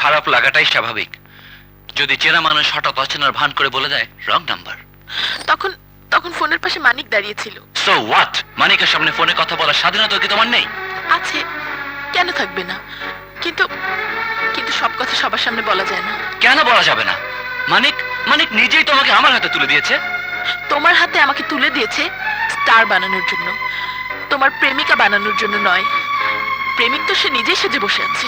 খারাপ লাগাটাই স্বাভাবিক। যদি চেনা মানুষ হঠাৎ অচেনার ভান করে বলে দেয় রং নাম্বার, তখন তখন ফোনের পাশে মানিক দাঁড়িয়েছিল। So what? মানিকের সামনে ফোনে কথা বলার স্বাধীনতা কি তোমার নেই? আছে, কেন থাকবে না? কিন্তু কিন্তু সব কথা সবার সামনে বলা যায় না। কেন বলা যাবে না? মানিক মানিক নিজেই তোমাকে আমার হাতে তুলে দিয়েছে। তোমার হাতে আমাকে তুলে দিয়েছে স্টার বানানোর জন্য, তোমার প্রেমিকা বানানোর জন্য নয়। প্রেমিক তো সে নিজেই সেজে বসে আছে।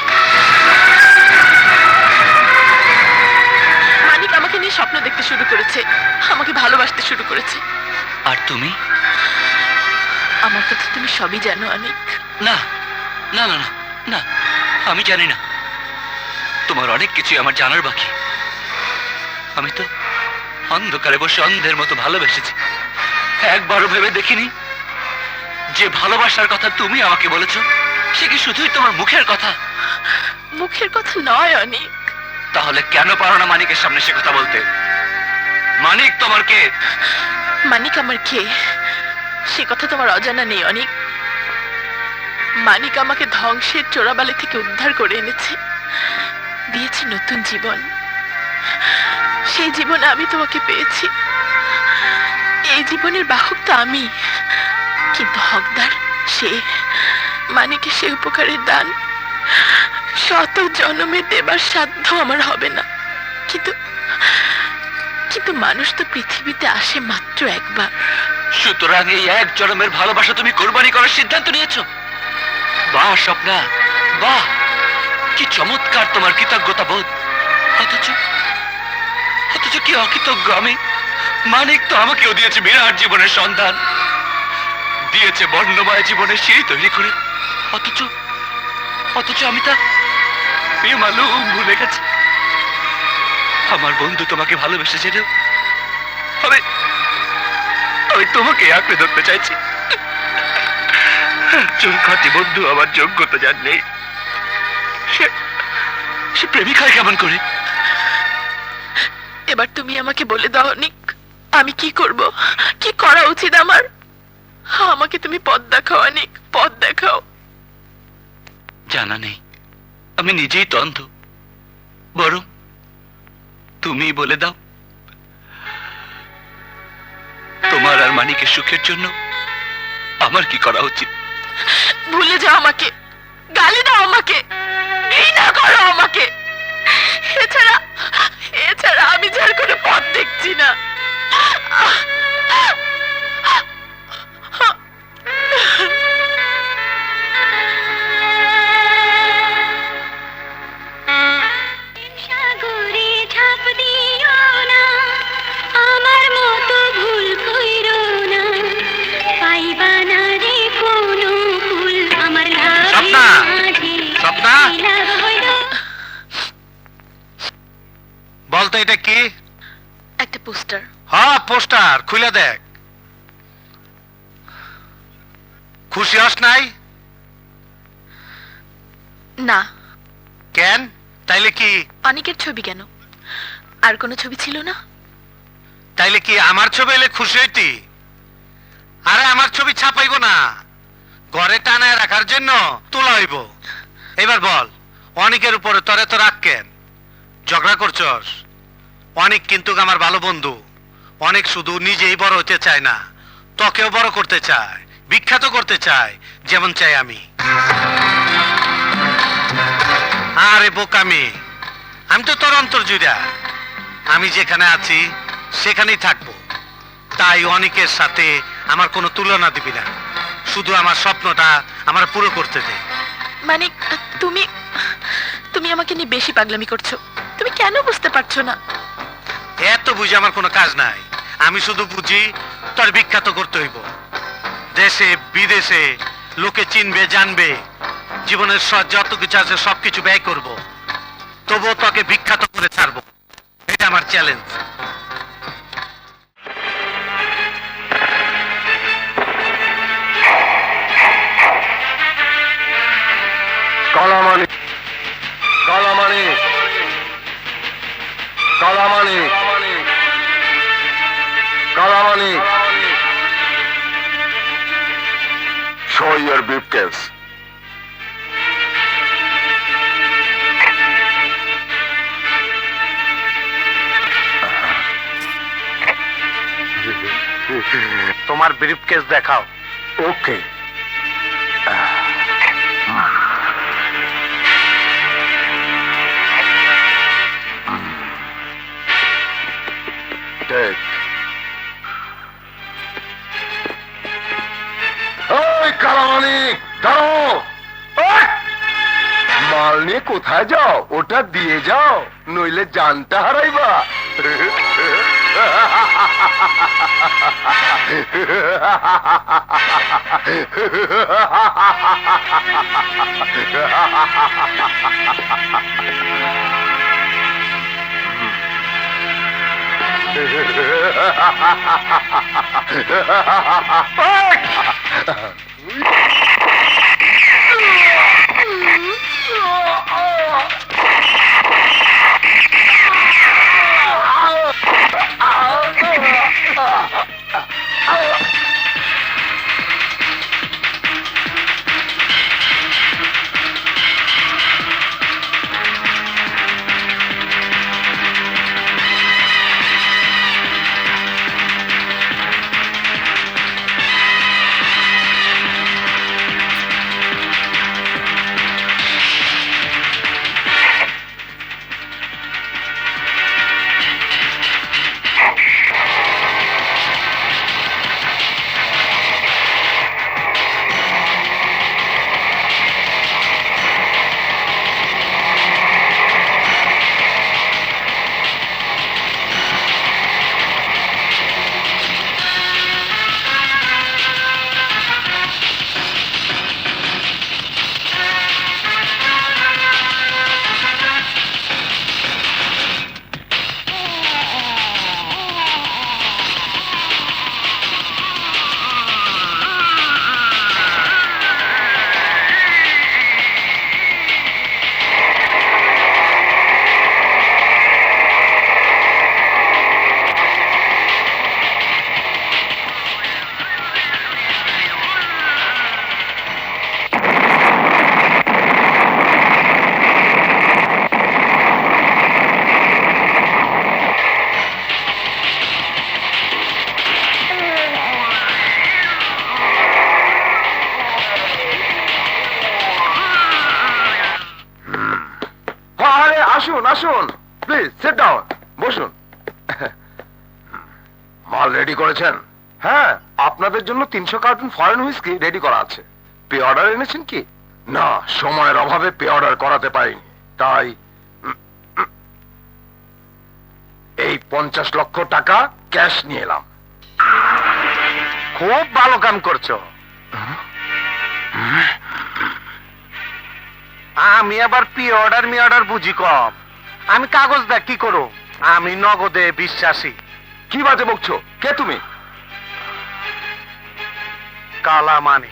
মানিক আমাকে নিয়ে স্বপ্ন দেখতে শুরু করেছে, আমাকে ভালোবাসতে শুরু করেছে। আর তুমি? আমার কথা তুমি সবই জানো অনেক। না না না না না, আমি জানি না। তোমার অনেক কিছু আমার জানার বাকি। আমি তো অন্ধকারে বসে অন্ধের মতো ভালোবেসেছি, একবারও ভেবে দেখিনি যে ভালোবাসার কথা তুমি আমাকে বলেছো সে কি শুধুই তোমার মুখের কথা? মুখের কথা নয় অনেক। তাহলে কেন পারো না মানিকের সামনে সে কথা বলতে? মানিক তোমার কে? মানিক আমার কে সে কথা তোমার অজানা নেই অনেক। মানিক আমাকে ধ্বংসের চোরাবালি থেকে উদ্ধার করে এনেছে, দিয়েছে নতুন জীবন। সেই জীবনে আমি তোমাকে পেয়েছি। এই জীবনের বাহক তো আমি, কিন্তু হকদার সে। মানিকের সে উপকারের দান শত জন্মে দেবার সাধ্য আমার হবে না। কিন্তু কিন্তু মানুষ তো পৃথিবীতে আসে মাত্র একবার। সুতরাং এই এক জন্মের ভালোবাসা তুমি কোরবানি করার সিদ্ধান্ত নিয়েছো? বাহ স্বপ্না, বাহ! কি চমৎকার তোমার কৃতজ্ঞতা বোধ। অথচ অথচ কি অকৃতজ্ঞ আমি। মানিক তো আমাকেও দিয়েছে বিরাট জীবনের সন্ধান, দিয়েছে বর্ণময় জীবনের সিঁড়ি তৈরি করে। অথচ অথচ আমি তা বেমালুম ভুলে গেছি। আমার বন্ধু তোমাকে ভালোবেসেছিল, আমি আমি তোমাকে আঁকড়ে ধরতে চাইছি। একজন খাঁটি বন্ধু আমার যোগ্যতা যার নেই, সে প্রেমিক হয় কেমন করে? এবার তুমি আমাকে বলে দাও অনিক, আমি কি করব, কি করা উচিত আমার? আমাকে তুমি পথ দেখাও অনিক, পথ দেখাও। জানা নেই, আমি নিজেই তো অন্ধ। বরং তুমি বলে দাও, তোমার আর মানিকের সুখের জন্য আমার কি করা উচিত? ভুলে যাও আমাকে, গালি দাও আমাকে, ঘৃণা করো আমাকে। এছাড়া এছাড়া আমি যার কোনো পথ দেখছি না। বলতো এটা কি? একটা পোস্টার। হ্যাঁ পোস্টার, খুলে দেখ। খুশি হস নাই? না। কেন? তাইলে কি? অনিকের ছবি কেন? আর কোনো ছবি ছিল না? তাইলে কি আমার ছবি এলে খুশি হইতি? আরে আমার ছবি ছাপাইব না, ঘরে টানায় রাখার জন্য তোলা হইব। এবার বল, অনিকের উপরে তরে তো রাগ কেন? ঝগড়া করছস? অনেক কিন্তু আমার ভালো বন্ধু। অনেক শুধু নিজেই বড় হতে চায় না, তোকেও বড় করতে চায়, বিখ্যাত করতে চায়, যেমন চাই আমি। আরে বোকামি, আমি তো তোর অন্তর জুড়া। আমি যেখানে আছি সেখানেই থাকবো। তাই অনেকের সাথে আমার কোনো তুলনা দিবি না। শুধু আমার স্বপ্নটা আমার পুরো করতে দে। মানে তুমি তুমি আমাকে নিয়ে বেশি পাগলামি করছো। তুমি কেন বুঝতে পারছো না? এত বুঝে আমার কোনো কাজ নাই। আমি শুধু বুঝি তোর বিখ্যাত করতে হইব। দেশে বিদেশে লোকে চিনবে, জানবে। জীবনের যত কিছু আছে সবকিছু ব্যয় করব, তবুও তোকে বিখ্যাত করে ছাড়বো। এটা আমার চ্যালেঞ্জ। কালামানি, কালামানি, কালামানি, কালামানি, show your briefcase. তোমার ব্রিফ কেস দেখাও। ওকে। ঠিক। ওই কালামানিক দাঁড়াও। ওই! মাল নিয়ে কোথায় যাও? ওটা দিয়ে যাও, নইলে জানটা হারাইবা। আসুন আসুন, প্লিজ সিট ডাউন, বসুন। মাল রেডি করেছেন? হ্যাঁ, আপনাদের জন্য 300 কার্টন ফরেন হুইস্কি রেডি করা আছে। পে অর্ডার এনেছেন কি? না, সময়ের অভাবে পে অর্ডার করাতে পারিনি, তাই এই 50 লক্ষ টাকা ক্যাশ নিয়ে এলাম। খুব ভালো কাম করছো। আমি আবার পি অর্ডার মি অর্ডার বুঝি কম। আমি কাগজ দেখ কি করো, আমি নগদে বিশ্বাসী। কি বাজে বকছো? কে তুমি? কালামানি।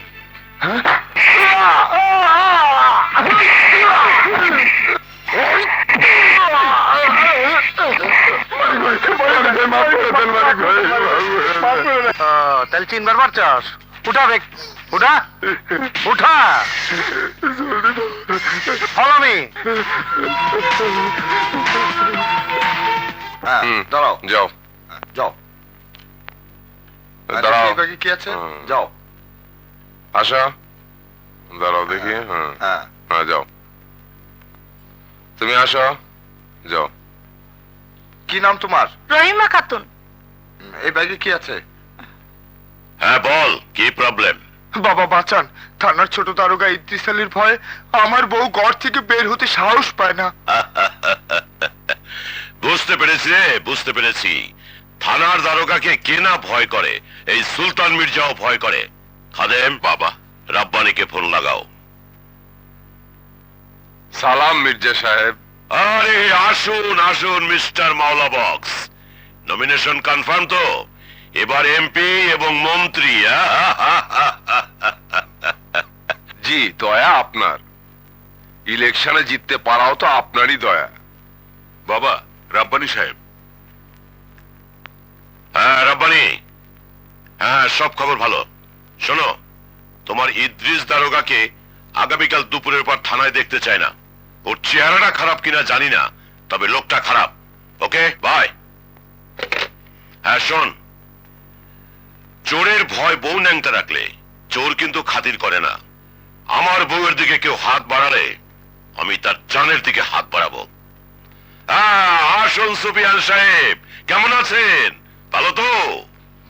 তাহলে চিনবার পারছস? উঠা বেগ, উঠা উঠা, ফলো মি। দাঁড়াও, যাও যাও, দাঁড়াও। কি আছে? হুম। যাও। আশা দাঁড়াও দেখি। হ্যাঁ হ্যাঁ, হ্যাঁ যাও, তুমি আসো, যাও। কি নাম তোমার? রহিমা খাতুন। এই ব্যাগে কি আছে? হ্যাঁ বল, কি প্রবলেম? বাবা বাঁচান, থানার ছোট দারোগা ইদ্রিস আলীর ভয়ে আমার বউ ঘর থেকে বের হতে সাহস পায় না। বুঝতে পেরেছি রে, বুঝতে পেরেছি। থানার দারোগাকে কে না ভয় করে, এই সুলতান মির্জাও ভয় করে। খাদেম বাবা, রাব্বানিকে ফোন লাগাও। সালাম মির্জা সাহেব। আরে আসুন আসুন মিস্টার মাওলা বক্স, নমিনেশন কনফার্ম তো? এবার এমপি এবং মন্ত্রী। জি, দয়া আপনার। ইলেকশনে জিততে পারাও তো আপনারই দয়া। বাবা, রাব্বানি সাহেব। হ্যাঁ রাব্বানি, হ্যাঁ সব খবর ভালো। শোনো, তোমার ইদ্রিস দারোগাকে আগামীকাল দুপুরের পর থানায় দেখতে চাই না। ওর চেহারাটা খারাপ কিনা জানি না, তবে লোকটা খারাপ। Okay bye. হ্যাঁ শোন, চোরের ভয় বউ ন্যাংটা রাখলে চোর কিন্তু খাতির করে না। আমার বউয়ের দিকে কেউ হাত বাড়ালে আমি তার জানের দিকে হাত বাড়াবো। আসুন সুফিয়ান সাহেব, কেমন আছেন? ভালো তো?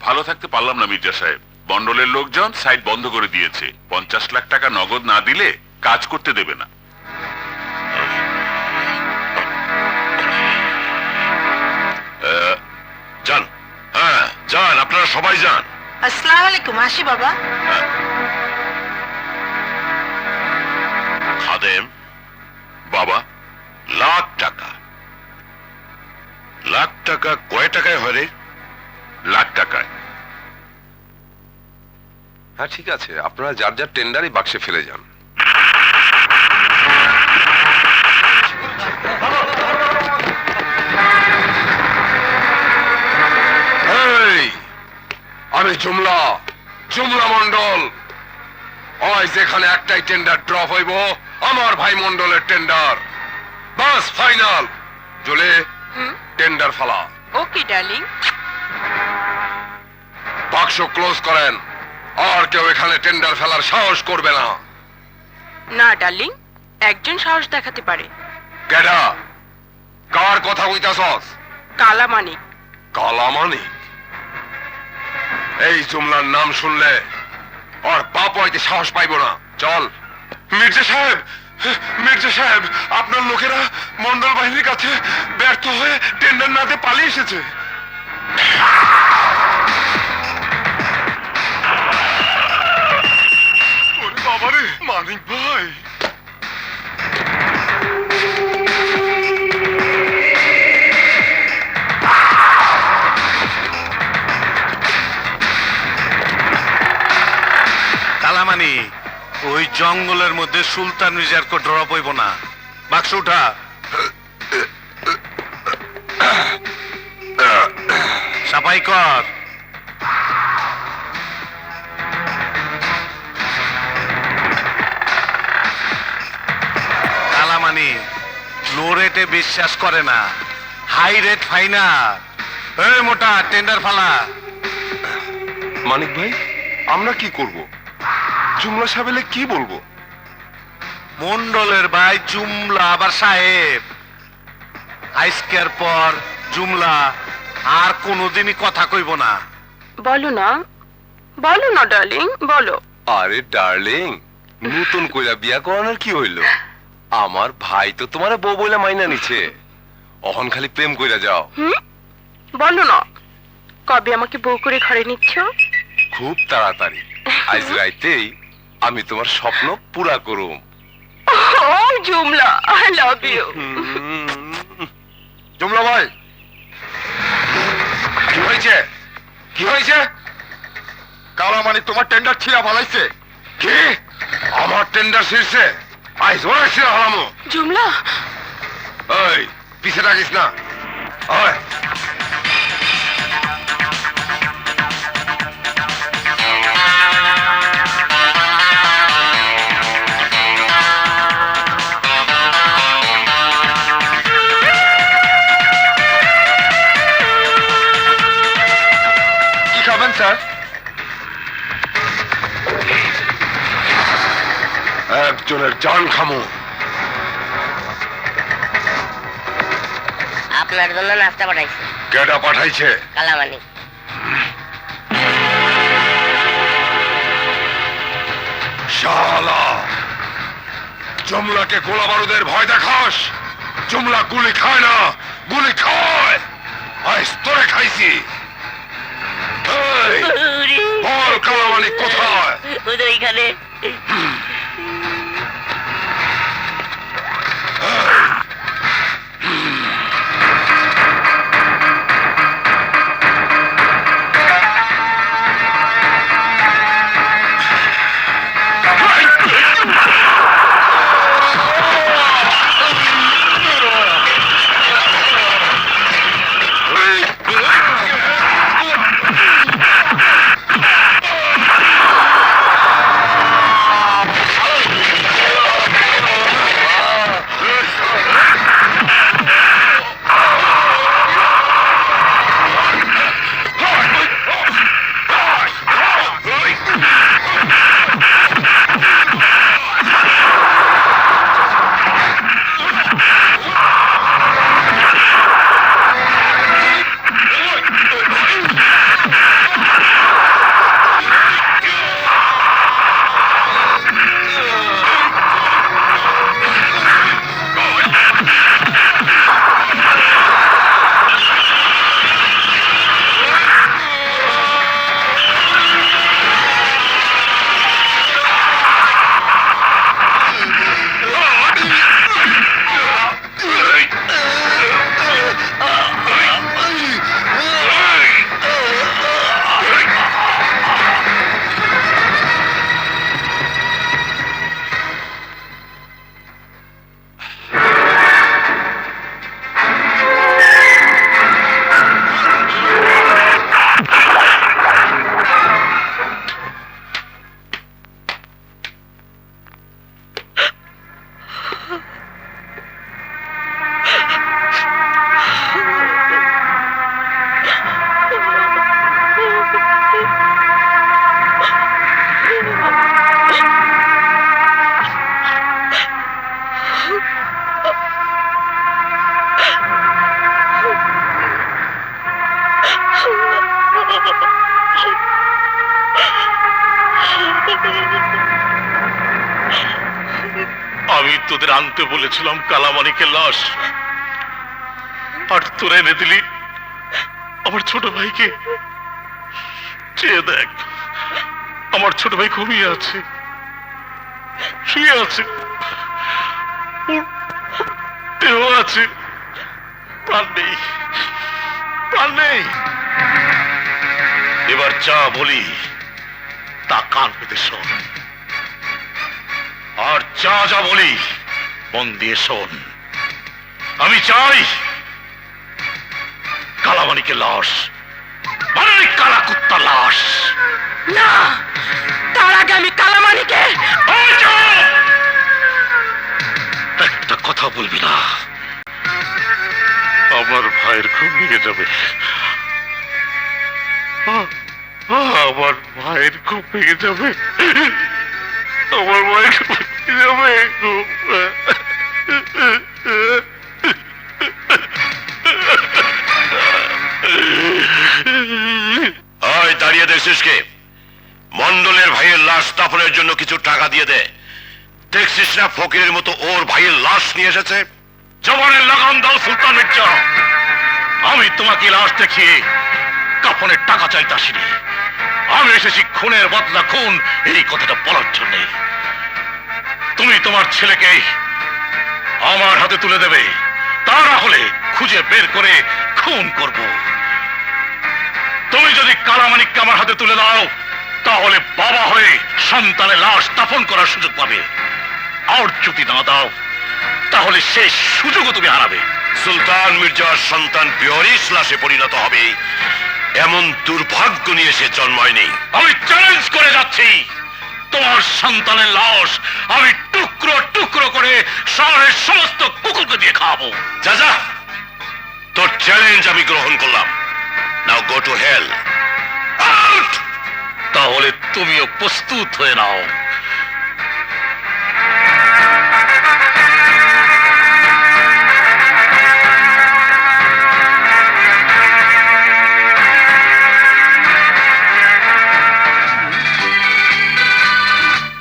ভালো থাকতে পারলাম না মির্জা সাহেব। মন্ডলের লোকজন সাইট বন্ধ করে দিয়েছে। 50 লাখ টাকা নগদ না দিলে কাজ করতে দেবে না। যান, হ্যাঁ যান, আপনারা সবাই যান। আসসালামু আলাইকুম, আসি বাবা। খাদেম বাবা, লাখ টাকা? লাখ টাকা কয় টাকায় হয় রে? লাখ টাকায়। হ্যাঁ ঠিক আছে, আপনারা যার যার টেন্ডারই বাক্সে ফেলে যান। এই, আমি জুমলা মন্ডল। ওই যেখানে একটাই টেন্ডার ড্রপ হইব, আমার ভাই মন্ডলের টেন্ডার। বাস ফাইনাল। জলে টেন্ডার ফালা। ওকে ডার্লিং। বাক্স ক্লোজ করেন। আর কেউ এখানে টেন্ডার ফেলার সাহস করবে না। না ডার্লিং, একজন সাহস দেখাতে পারে। কেডা? কার কথা কইতাছস? কালামানিক। কালামানিক? এই জুমলার নাম শুনলে আর বাপ হইতে সাহস পাইব না। চল। মির্জা সাহেব, আপনার লোকেরা মন্ডল বাহিনীর কাছে ব্যর্থ হয়ে টেন্ডার না দিয়ে পালিয়ে এসেছে। ওরে বাবারে, মানিক ভাই। কালামানি, ওই জঙ্গলের মধ্যে সুলতান মির্জার কো ড্রপ হইব না। বাক্স উঠা। সাফাই কর। কালামানি লো রেটে বিশ্বাস করে না, হাই রেট ফাইনাল। এই মোটা, টেন্ডার ফালা। মানিক ভাই, আমরা কি করব? জুমলা সাহেবেলে কি বলবো? মন্ডলের ভাই জুমলা আবার সাহেব। আজকের পর জুমলা আর কোনোদিনই কথা কইব না। বলো না ডার্লিং, বলো। আরে ডার্লিং, নতুন কইরা বিয়া করানোর কি হইল? আমার ভাই তো তোমার বউ বইলা মাইনা নিছে। অহন খালি প্রেম কইরা যাও। বলো না, কবে আমাকে বউ করে ঘরে নিচ্ছ? খুব তাড়াতাড়ি। আজ রাইতেই আমি তোমার স্বপ্ন পুরা করুম। ও জুমলা, আই লাভ ইউ। জুমলা ভাই, কি হয়েছে? কালামানি তোমার টেন্ডার ছিঁড়া ফালাইছে। কি? আমার টেন্ডার ছিঁড়ছে? আইস ওরা ছিঁড়া ফালামো। জুমলা, ওই পিছে রাখিস না। ওই কি খাবেন স্যার? একজনের জান খামো। আপনার জন্য নাস্তা পাঠাইছি। কেডা পাঠাইছে? কালামানি। শালা, জুমলাকে গোলা বারুদের ভয় দেখাস? জুমলা গুলি খায় না, গুলি খায়। আজ তোরে খাইছি। এই, বল কালামানি কোথায়? ওদের এখানে। তোদের আনতে বলেছিলাম কালামানিকের লাশ, আর তোরা এনে দিলি আমার ছোট ভাইকে। চেয়ে দেখ, আমার ছোট ভাই ঘুমিয়ে আছে, শুয়ে আছে, ওর দেহ আছে, প্রাণ নেই, প্রাণ নেই। এবার যা বলি তা কান পেতে শোন, আর যা যা বলি মন দিয়ে শোন। আমি চাই কালামানিকের লাশ, মানে কালা কুত্তার লাশ। না, তার আগে আমি কালামানিকে। একটা কথা বলবি না, আমার ভাইয়ের ঘুম ভেঙে যাবে, আমার ভাইয়ের ঘুম ভেঙে যাবে, আমার ভাইয়ের ঘুম ভেঙে যাবে। ওই দাঁড়িয়ে দেখছিস কে? মন্ডলের ভাইয়ের লাশ দাফনের জন্য কিছু টাকা দিয়ে দে। দেখছিস না ফকিরের মতো ওর ভাইয়ের লাশ নিয়ে এসেছে। জবানের লাগাম দাও সুলতান মির্জা, আমি তোমাকে লাশ দেখিয়ে কাফনের টাকা চাইতে আসিনি। আমি এসেছি খুনের বদলা খুন এই কথাটা বলার জন্য। তুমি তোমার ছেলেকে আমার হাতে তুলে দেবে, তা না হলে খুঁজে বের করে খুন করব। তুমি যদি কালামানিককে আমার হাতে তুলে দাও, তাহলে বাবা হয়ে সন্তানের লাশ দাফন করার সুযোগ পাবে, আর যদি না দাও তাহলে সেই সুযোগও তুমি হারাবে। সুলতান মির্জার সন্তান বিহরিস লাশে পরিণত হবে, এমন দুর্ভাগ্য নিয়ে সে জন্মায়নি। আমি চ্যালেঞ্জ করে যাচ্ছি, তোমার সন্তানের লাশ আমি টুকরো টুকরো করে শহরের সমস্ত কুকুরকে দিয়ে খাওয়াবো। যা যা, তোর চ্যালেঞ্জ আমি গ্রহণ করলাম। নাও গো টু হেল। আউট! তাহলে তুমিও প্রস্তুত হয়ে নাও।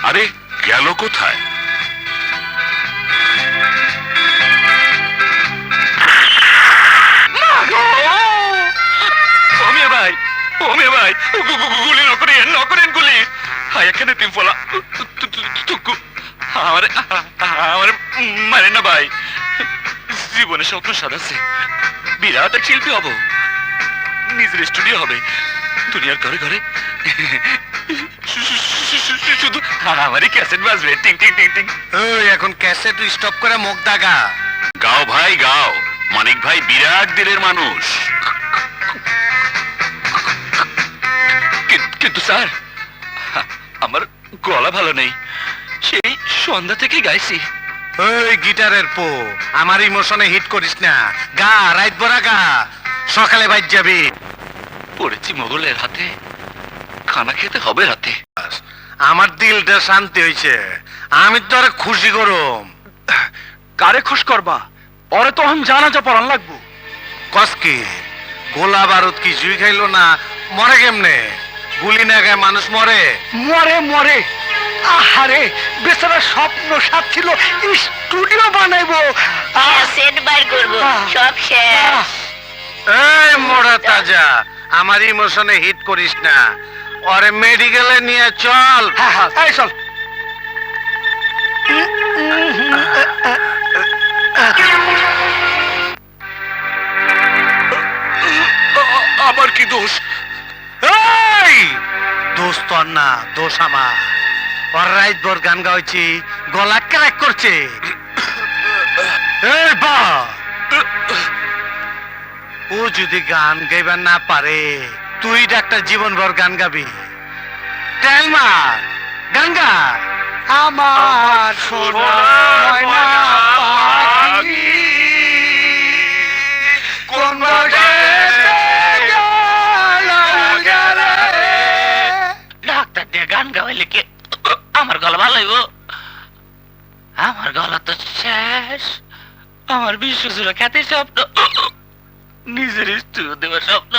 আরে গেল কোথায়? ওমিয়া ভাই, ওমিয়া ভাই, গুলি নকরেন গুলি। হায় এখানে তুই বলা টুকু আমার আমার মারেন না ভাই। জীবনে স্বপ্ন সাজাচ্ছে, বিরাট এক শিল্পী হব, নিজের স্টুডিও হবে, দুনিয়ার ঘরে ঘরে শুধু আমারই ক্যাসেট বাজবে, টিং টিং টিং টিং। এখন ক্যাসেট স্টপ করে মুখ দাগা। গাও ভাই গাও, মানিক ভাই বিরাট দিলের মানুষ। কিন্তু স্যার, আমার গলা ভালো নেই, সেই সন্ধ্যা থেকে গাইছি। ওই গিটারের পো, আমার ইমোশনে হিট করিস না, গা রাইত ভরা গা, সকালে বাইর যাবি। পড়েছি মোগলের হাতে, খানা খেতে হবে রাতে। আমার দিলটা শান্তি হয়েছে, আমি তো আরে খুশি করুম। কারে খুশ করবা? ওরে তো আমি জানাজা পড়ান লাগবো। কসকি গোলা বারুদ কিছুই খাইলো না, মরে কেমনে? গুলি না গায়ে মানুষ মরে? মরে মরে, আহারে বেচারা স্বপ্ন সাথ ছিল স্টুডিও বানাইবো। সেট বাইর করবো, সব শেষ। এই মোড়া তাজা, আমার ইমোশনে হিট করিস না, ওরে মেডিকেলে নিয়ে চল। এই চল। আমার কি দোষ? এই দোষ তোর না, দোষ আমার। ওর রাইত ভোর গান গাইছি, গলা ক্র্যাক করছে। এই বা, ও যদি গান গাইবার না পারে, তুই ডাক্তার জীবনভর গান গাবি। টেল মার, গান গা। আমার সোনা ময়না পাখি কোন বসে ডাক্তার দিয়ে গান গাওয়াইলে কি আমার গলা ভালো হইব? আমার গলা তো শেষ। আমার বিশ্বজুড়ে খ্যাতি স্বপ্ন, নিজের স্টুডিও দেওয়ার স্বপ্ন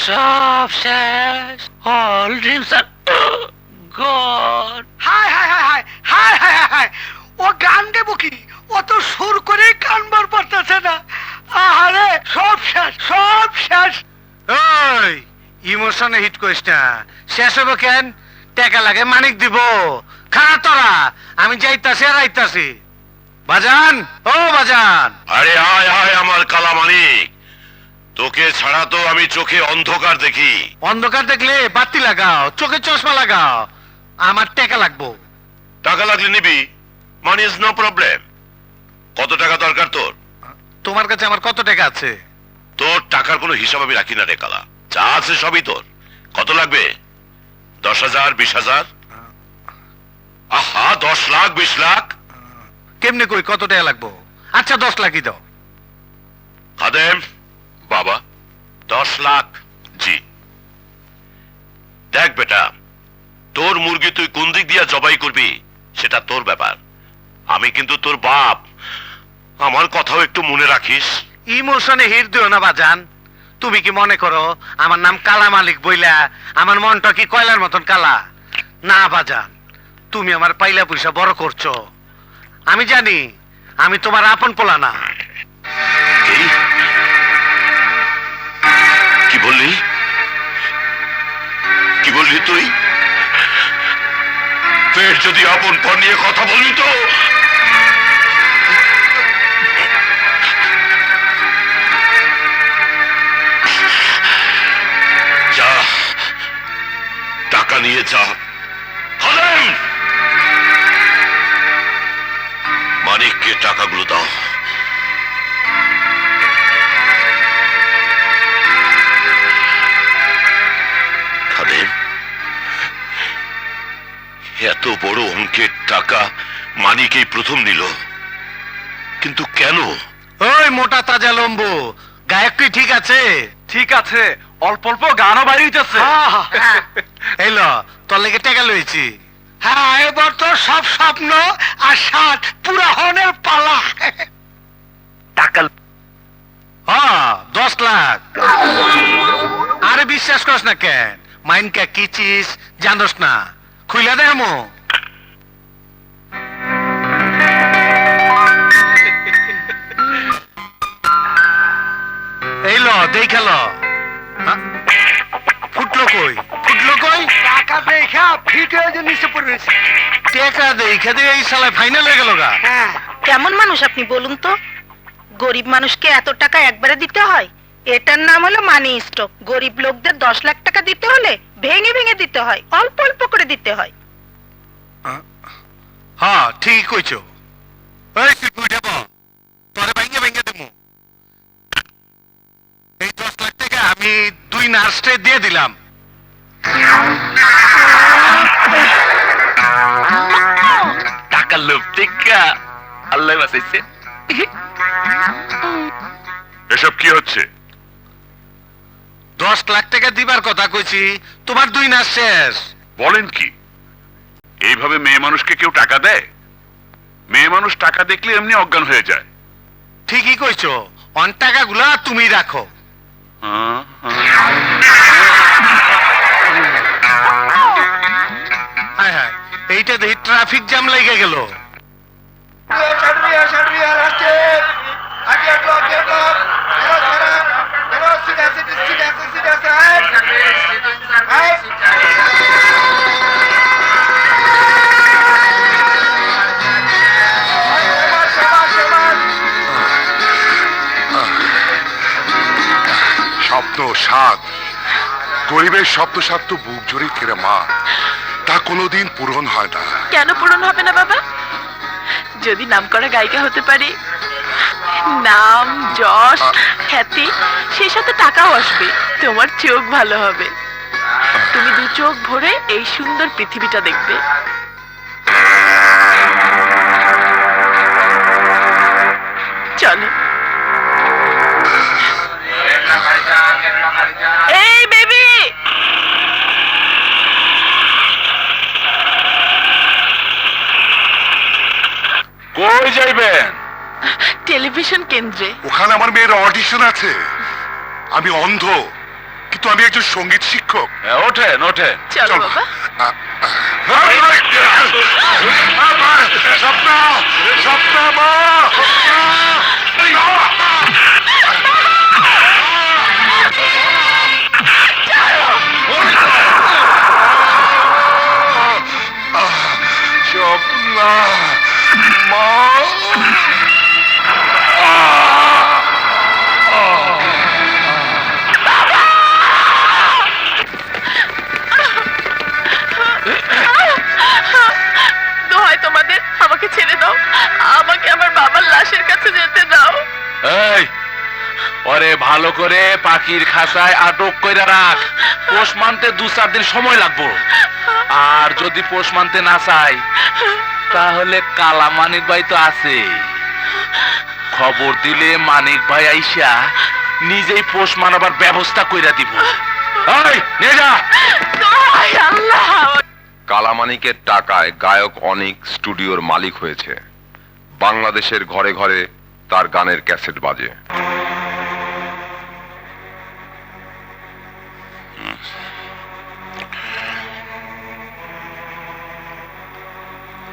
সব শেষ। অল ড্রিমস আর গড। হায় হায় হায় হায় হায় হায় হায় হায়, ও গান দেবো কি? ও তো সুর করে কানবার পারতেছে না। আহারে, সব শেষ, সব শেষ। ওই ইমোশনে হিট করিস না, শেষ হবো কেন? টাকা লাগে মানিক দিব। খানা তোরা, আমি যাইতাছি আর আইতাছি। বাজান, ও বাজান। আরে আয় আয় আমার কালামানিক, তোকে ছাড়া তো আমি চোখে অন্ধকার দেখি। অন্ধকার দেখলে বাতি লাগাও, চোখে চশমা লাগাও। আমার টাকা লাগবো। টাকা লাগলে নিবি, মানি ইজ নো প্রবলেম। কত টাকা দরকার তোর? তোমার কাছে আমার কত টাকা আছে? তোর টাকার কোনো হিসাব আমি রাখি না রে কালা, যা আছে সবই তোর। কত লাগবে? 10,000, 20,000? আহা, 10 লাখ, 20 লাখ? কেমনে কই কত টাকা লাগবো? আচ্ছা 10 লাখই দাও। খাদেম, বাবা 10 লাখ। জি। দেখ বেটা, তোর মুরগি তুই কোন দিক দিয়া জবাই করবি সেটা তোর ব্যাপার। আমি কিন্তু তোর বাপ, আমার কথাও একটু মনে রাখিস। ইমোশনে হিট দিও না বাজান। তুমি কি মনে করো আমার নাম কালা মালিক বইলা আমার মনটা কি কয়লার মতন কালা? না বাজান, তুমি আমার পাইলা পয়সা বড় করছো। আমি জানি আমি তোমার আপন পোলা না। এই, কি বললি? কি বললি তুই? ফের যদি আপন পর নিয়ে কথা বলবি তো যা, টাকা নিয়ে যা। খাদেম, মানিককে টাকাগুলো দাও। খাদেম, এত বড় অঙ্কের টাকা মানিকই প্রথম নিল, কিন্তু কেন? ওই মোটা তাজা লম্বু গায়ক কি ঠিক আছে? ঠিক আছে, অল্প অল্প গানও বাড়িতেছে। এলো তোর লেগে টাকা লইছি। হ্যাঁ, এবার তো সব স্বপ্ন আর সাত পুরা হনের পালা। টাকা হ্যাঁ 10 লাখ। আরে বিশ্বাস করস না কেন? মাইনকা কি চিজ জানোস না? খুইলা দে আমো। এই ল দেখালো। ফুটলো কই? ফুটলো কই? টাকা দেখা ফিট হয়ে যে নিচে পড়েছে। টেকা দেখা দিয়ে এই সালে ফাইনাল হয়ে গেল গা। হ্যাঁ, কেমন মানুষ আপনি বলুন তো? গরিব মানুষকে এত টাকা একবারে দিতে হয়? এটার নাম হলো মানি স্টক। গরিব লোকদের 10 লাখ টাকা দিতে হলে ভেঙে ভেঙে দিতে হয়, অল্প অল্প করে দিতে হয়। হ্যাঁ ঠিক কইছো। এই তুই বুঝে বল, তোরে ভেঙে ভেঙে দেবো। এই 10 লাখ টাকা আমি 2 নার্সকে দিয়ে দিলাম। টাকার লোভ টিকা আল্লাহ বাঁচাইছে। এসব কি হচ্ছে? 10 লাখ টাকা দিবার কথা কইছি, তোমার 2 নার্স শেষ। বলেন কি, এইভাবে মেয়ে মানুষকে কেউ টাকা দেয়? মেয়ে মানুষ টাকা দেখলে এমনি অজ্ঞান হয়ে যায়। ঠিকই কইছো, অন টাকাগুলা তুমি রাখো। হ্যাঁ, হায় হায়, এইটা দেখি ট্রাফিক জ্যাম লেগে গেল। স্বপ্ন সাত, গরিবের স্বপ্ন সাত তো বুক জড়িয়ে কেড়ে মা, তা কোনোদিন পূরণ হয় না। কেন পূরণ হবে না বাবা? যদি নামকরা গায়িকা হতে পারি, নাম যশ খ্যাতি, সেই সাথে টাকাও আসবে। তোমার চোখ ভালো হবে, তুমি 2 চোখ ভরে এই সুন্দর পৃথিবীটা দেখবে। চলো। এই বেবি, কই যাইবেন? টেলিভিশন কেন্দ্রে। ওখানে আমার মেয়ের অডিশন আছে। আমি অন্ধ, কিন্তু আমি একজন সঙ্গীত শিক্ষক। ওঠেন ওঠেন। চলো চলো। বাবা। আ- স্বপ্ন স্বপ্ন মা স্বপ্ন মা দোহাই তোমাদের, আমাকে ছেড়ে দাও, আমাকে আমার বাবার লাশের কাছে যেতে দাও। এই ওরে ভালো করে পাখির খাঁচায় আটক কইরা রাখ। পোষ মানতে 2-4 দিন সময় লাগবো। আর যদি পোষ মানতে না চাই তাহলে কালা মানিক ভাই তো আছে, খবর দিলে মানিক ভাই আইসা নিজেই পোষ মানাবার ব্যবস্থা কইরা দিব। এই নিয়ে যা। দোহাই আল্লাহ। কালামানিকের টাকায় গায়ক অনিক স্টুডিওর মালিক হয়েছে। বাংলাদেশের ঘরে ঘরে তার গানের ক্যাসেট বাজে।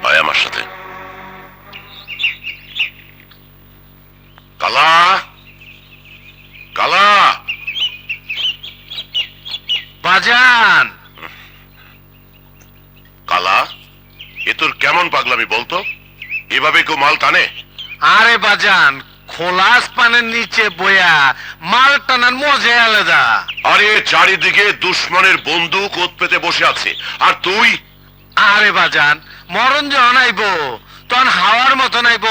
আয় আমার সাথে। কালা কালা বাজান, কালা, এ তোর কেমন পাগলামি বলতো? এভাবে কেউ মাল টানে? আরে বাজান, খোলা আসমানের নিচে বয়া মাল টানার মজা আলাদা। আরে চারিদিকে দুশ্মনের বন্দুক ওত পেতে বসে আছে, আর তুই? আরে বাজান, মরণ যখন আইব তখন হাওয়ার মতন আইব,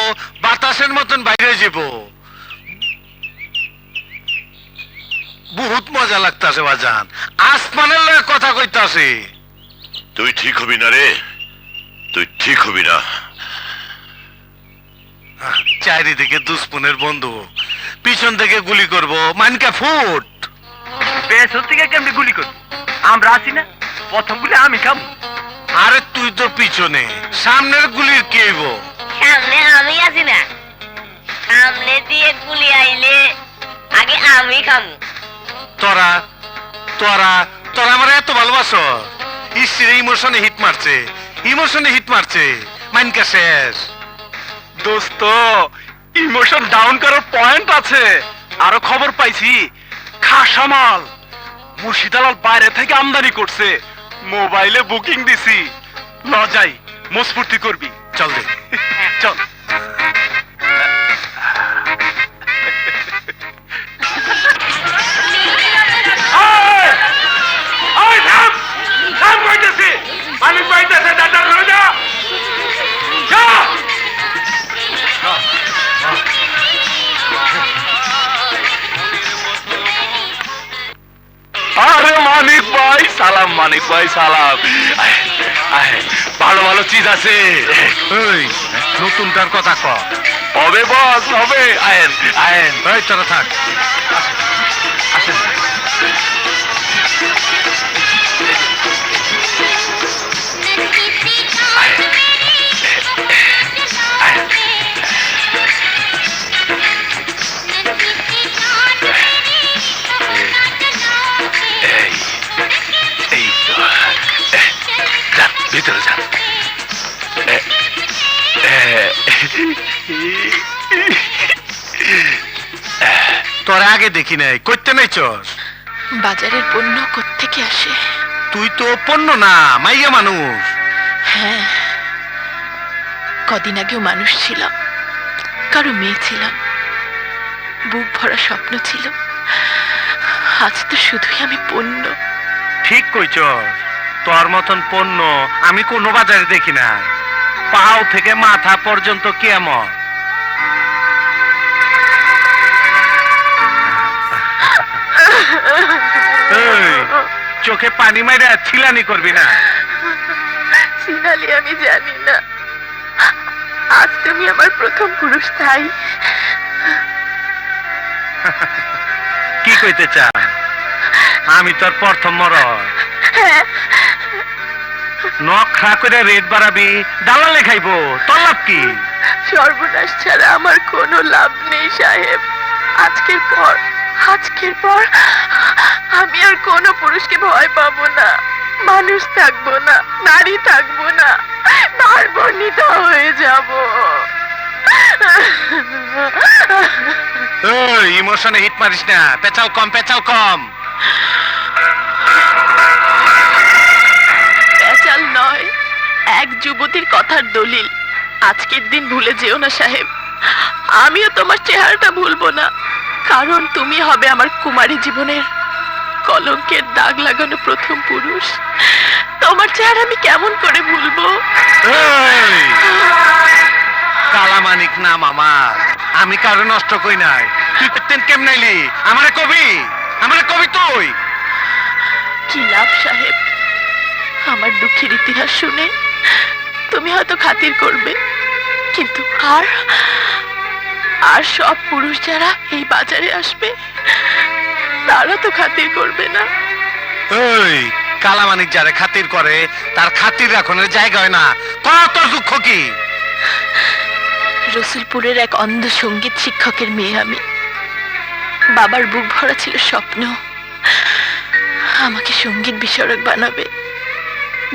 বাতাসের মতন বাইরে যাব। বহুত মজা লাগতাছে বাজান, আসমানের লগে কথা কইতাছে। তুই ঠিক হবি না রে, তুই ঠিক হবি না। চারিদিকে দুশ্মনের বন্ধু, পিছন থেকে গুলি করব, মানকা ফুট। পেছন থেকে কেমনি গুলি করবি? আমরা আছি না, প্রথম গুলি আমি খাবো। আরে তুই তো পিছনে, সামনের গুলির কে হইব? সামনে আমি আছি না, সামনে দিয়ে গুলি আইলে আগে আমি খামু। তোরা তোরা তোরা আমার এত ভালোবাসো? স্ত্রীর ইমোশনে হিট মারছে, ইমোশনে হিট মারছে, মানকা শেষ। দোস্ত, ইমোশন ডাউন করার পয়েন্ট আছে। আরো খবর পাইছি, খাসামাল মুর্শিদালাল বাইরে থেকে আমদানি করছে, মোবাইলে বুকিং দিছি। ন যাই, মস্ফূর্তি করবি। চল দে, চল। আরে মানিক ভাই সালাম, মানিক ভাই সালাম। আয়, আয়, ভালো ভালো চিজ আছে। ওই নতুনটার কথা ক। হবে বস, হবে। আয়েন আয়েন। এই তোরা থাক, আসেন। আয়েন, আয়েন। এই, এই তো। যান, ভিতরে যান। তোরা আগে দেখি নাই, করতে নাই চস। বাজারের পণ্য কোত্থেকে আসে? তুই তো পণ্য না, মাইয়া মানুষ। হ্যাঁ, কদিন আগেও মানুষ ছিলাম, কারো মেয়ে ছিলাম, বুক ভরা স্বপ্ন ছিল। আজ তো শুধুই আমি পণ্য। ঠিক কইছস, তোর মতন পণ্য আমি কোনো বাজারে দেখি না। পাও থেকে মাথা পর্যন্ত কেমন। চোখে পানি মাইরা ছিলানি করবি না। সিনালি আমি জানি না, আজ তুমি আমার প্রথম পুরুষ। তাই কি কইতে চা? আমি তোর প্রথম মরদ। হ্যাঁ, নখ খা করে রেট বাড়াবি, দালালে খাইবো, তোর লাভ কি? সর্বনাশ ছাড়া আমার কোনো লাভ নেই সাহেব। আজকের পর আমি আর কোনো পুরুষকে ভয় পাবো না। মানুষ থাকবো না, নারী থাকবো না, পার্বণিতা হয়ে যাব। ইমোশনে হিট মারিস না, পেঁচাল কম, পেঁচাল কম। পেঁচাল নয়, এক যুবতীর কথার দলিল। আজকের দিন ভুলে যেও না সাহেব, আমিও তোমার চেহারাটা ভুলবো না, কারণ তুমি হবে আমার কুমারী জীবনের কলঙ্কের দাগ লাগানো প্রথম পুরুষ। তোমার চেহারা আমি কেমন করে ভুলবো? কালামানিক নাম আমার, আমি কারো নষ্ট কই নাই। তুই করতেন কেমনাইলি? আমারে কবি, আমারে কবি তুই। কি লাভ সাহেব, আমার দুঃখের ইতিহাস শুনে তুমি হয়তো খাতির করবে, কিন্তু আর সব পুরুষ যারা এই বাজারে আসবে তারা তো খাতির করবে না। ওই কালামানিক যারে খাতির করে তার খাতির রাখনের জায়গা হয় না। কত দুঃখ কি? রসুলপুরের এক অন্ধ সঙ্গীত শিক্ষকের মেয়ে আমি। বাবার বুক ভরা ছিল স্বপ্ন, আমাকে সঙ্গীত বিশারদ বানাবে,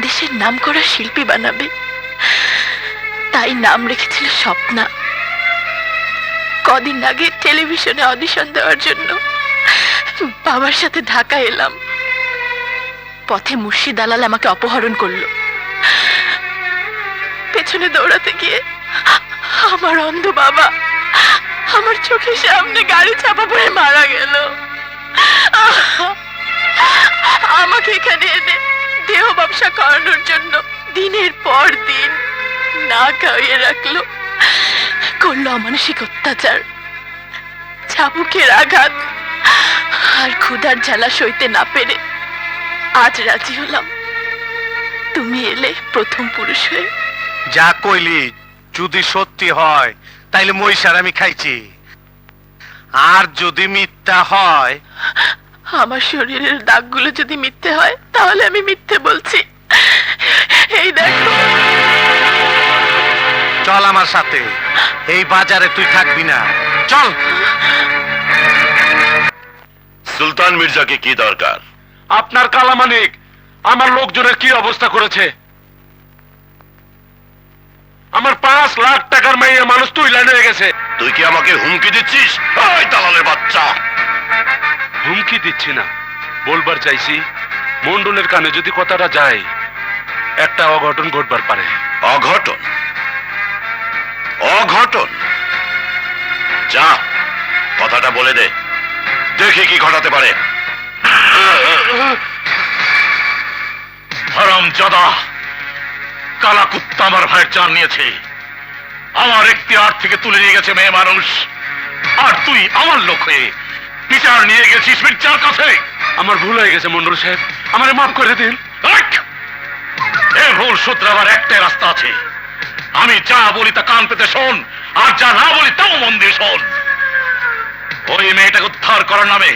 দেশের নামকরা শিল্পী বানাবে। তাই নাম রেখেছিল স্বপ্না। কদিন আগে টেলিভিশনে অডিশন দেওয়ার জন্য বাবার সাথে ঢাকা এলাম। পথে মুর্শিদ দালাল আমাকে অপহরণ করলো। পেছনে দৌড়াতে গিয়ে আমার অন্ধ বাবা আমার চোখের সামনে গাড়ি চাপা পড়ে মারা গেল। আমাকে এখানে এনে দেহ ব্যবসা করানোর জন্য দিনের পর দিন না খাইয়ে রাখলো, করলো অমানসিক অত্যাচার, চাবুকের আঘাত আর ক্ষুধার জ্বালা সইতে না পেরে আজ রাজি হলাম তুমি এলে প্রথম পুরুষ হয়ে। যা কইলি যদি সত্যি হয় তাইলে মহিষার আমি খাইছি, আর যদি মিথ্যা হয়, আমার শরীরের দাগগুলো যদি মিথ্যে হয় তাহলে আমি মিথ্যে বলছি। এই দেখো, চল আমার সাথে, এই বাজারে তুই থাকবি না, চল। সুলতান মির্জাকে কি দরকার? আপনার কালামানিক আমার লোকজনের কি অবস্থা করেছে। আমার 5 লাখ টাকার মেয়ে মানুষ তুই লাইনে হয়ে গেছে। তুই কি আমাকে হুমকি দিচ্ছিস? ওই দালালের বাচ্চা! হুমকি দিচ্ছি না, বলবার চাইছি মন্ডলের কানে যদি কথাটা যায় একটা অঘটন ঘটবার পারে। অঘটন? অঘটন? যা, কথাটা বলে দে, দেখি কি ঘটাতে পারে। হারামজাদা, কালা কুত্তা আমার ভাইয়ের জান নিয়েছে, আমার এখতিয়ার থেকে তুলে নিয়ে গেছে মেয়ে মানুষ, আর তুই আমার লোক হয়ে বিচার নিয়ে গেছিস মির্জার কাছে। আমার ভুল হয়ে গেছে মন্ডল সাহেব, আমারে মাফ করে দিন। এ ভুল শুধরাবার একটাই রাস্তা আছে, আমি যা বলি তা কান পেতে শোন, আর যা না বলি তাও মন দিয়ে শোন। ওই মেয়েটাকে উদ্ধার করার নামে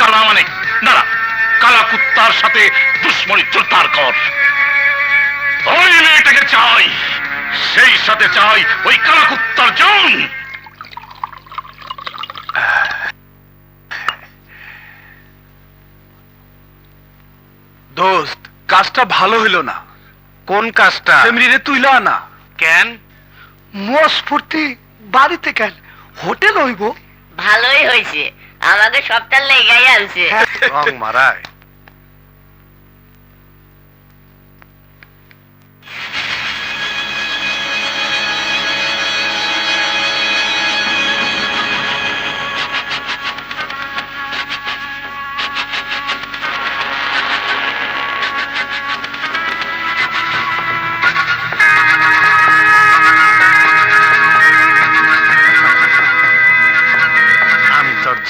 কালামানিক না, কালা কুত্তার সাথে দুশ্মনী জোরদার কর। ওই মেয়েটাকে চাই, সেই সাথে চাই ওই কালা কুত্তার জান। দোস্ত, কাজটা ভালো হইলো না। কোন কাজটা? ফ্যামিলিরে তুইলা না কেন? মস্ফূর্তি বাড়িতে কেন, হোটেল হইব। ভালোই হয়েছে, আমাকে সপ্তাহ লেগাই আনছে। রং মারায়।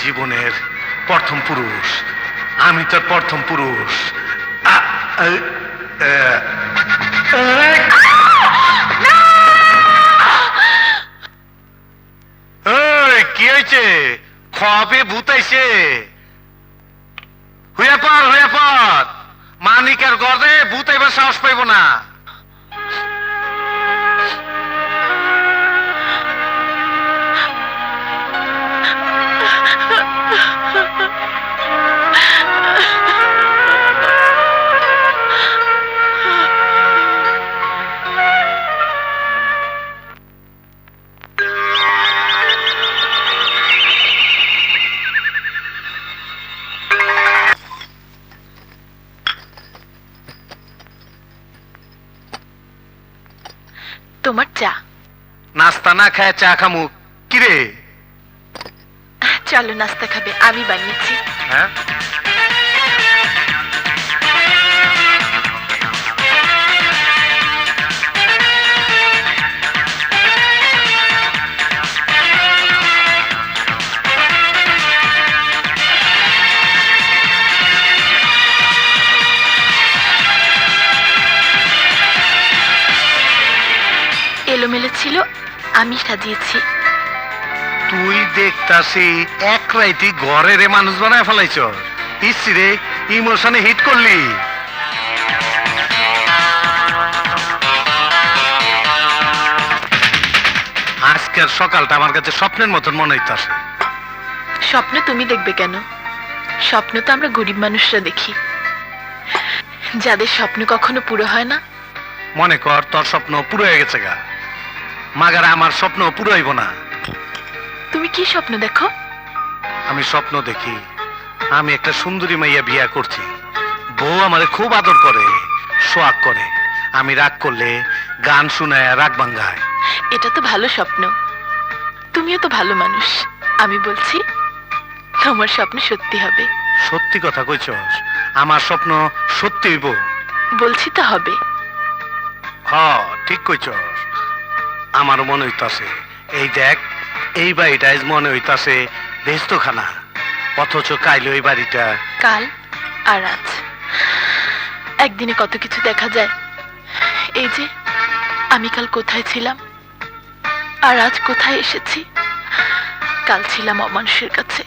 জীবনের প্রথম পুরুষ, আমি তোর প্রথম পুরুষ। কি হয়েছে? খবে ভূতাইছে? হইয়া পর, হইয়া পর, মানিকের গর্দে ভূতাইবার সাহস পাইব না। না খায় চা খামু কিরে? চলো নাস্তা খাবে, আমি বানিয়েছি। হ্যাঁ, এলোমেলো ছিল, আমি সাজিয়েছি। তুই দেখতাছি এক রাইতি ঘরের মানুষ বানায় ফেলাইছ। ইসি রে, ইমোশনে হিট করলি। আজকের সকালটা আমার কাছে স্বপ্নের মতন মনে হইতাছে। স্বপ্ন তুমি দেখবে কেন? স্বপ্ন তো আমরা গরিব মানুষরা দেখি, যাদের স্বপ্ন কখনো পুরো হয় না। মনে কর তোর স্বপ্ন পুরো হয়ে গেছে গা, মাগারা আমার স্বপ্ন পুরো হইব না। তুমি কি স্বপ্ন দেখো? আমি স্বপ্ন দেখি আমি একটা সুন্দরী মাইয়া বিয়া করছি, বউ আমারে খুব আদর করে, সোয়াগ করে, আমি রাগ করলে গান শুনায় রাগ ভাঙ্গায়। এটা তো ভালো স্বপ্ন, তুমিও তো ভালো মানুষ। আমি বলছি তোমার স্বপ্ন সত্যি হবে। সত্যি কথা কইছস? আমার স্বপ্ন সত্যি হইব? বলছি তো হবে। হ, ঠিক কইছস। আমারও মনে হইতাছে, এই দেখ এই বাড়িটা আজ মনে হইতাছে বেস্তখানা, অথচ কাইলে ওই বাড়িটা। কাল আর আজ একদিনে কত কিছু দেখা যায়। এই যে আমি কাল কোথায় ছিলাম আর আজ কোথায় এসেছি। কাল ছিলাম অমানুষের কাছে,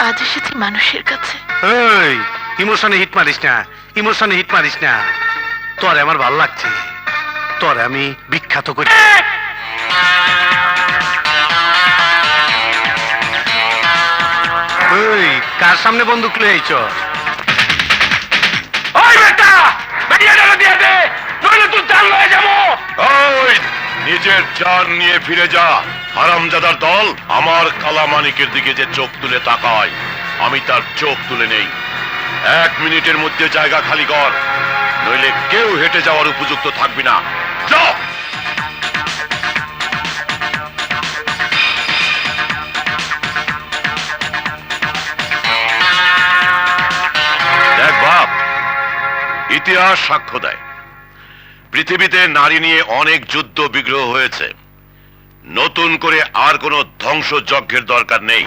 আজ এসেছি মানুষের কাছে। এই ইমোশনে হিট মারিস না, ইমোশনে হিট মারিস না। তোরে আমার ভালো লাগছে, তোরে আমি বিখ্যাত করি। এই কার সামনে বন্দুক লয়ে আইছ? ওই বেটা, বেরিয়ে গেল দিয়ে দে, নইলে তুই জান লয়ে যাবো। ওই নিজের জান নিয়ে ফিরে যা। হারামজাদার দল আমার কালামানিকের দিকে যে চোখ তুলে তাকায়, আমি তার চোখ তুলে নেই। 1 মিনিটের মধ্যে জায়গা খালি কর, নইলে কেউ হেঁটে যাওয়ার উপযুক্ত থাকবি না। যাও। দেখ বাপ, ইতিহাস সাক্ষ্য দেয় পৃথিবীতে নারী নিয়ে অনেক যুদ্ধ বিগ্রহ হয়েছে। নতুন করে আর কোনো ধ্বংসযজ্ঞের দরকার নেই।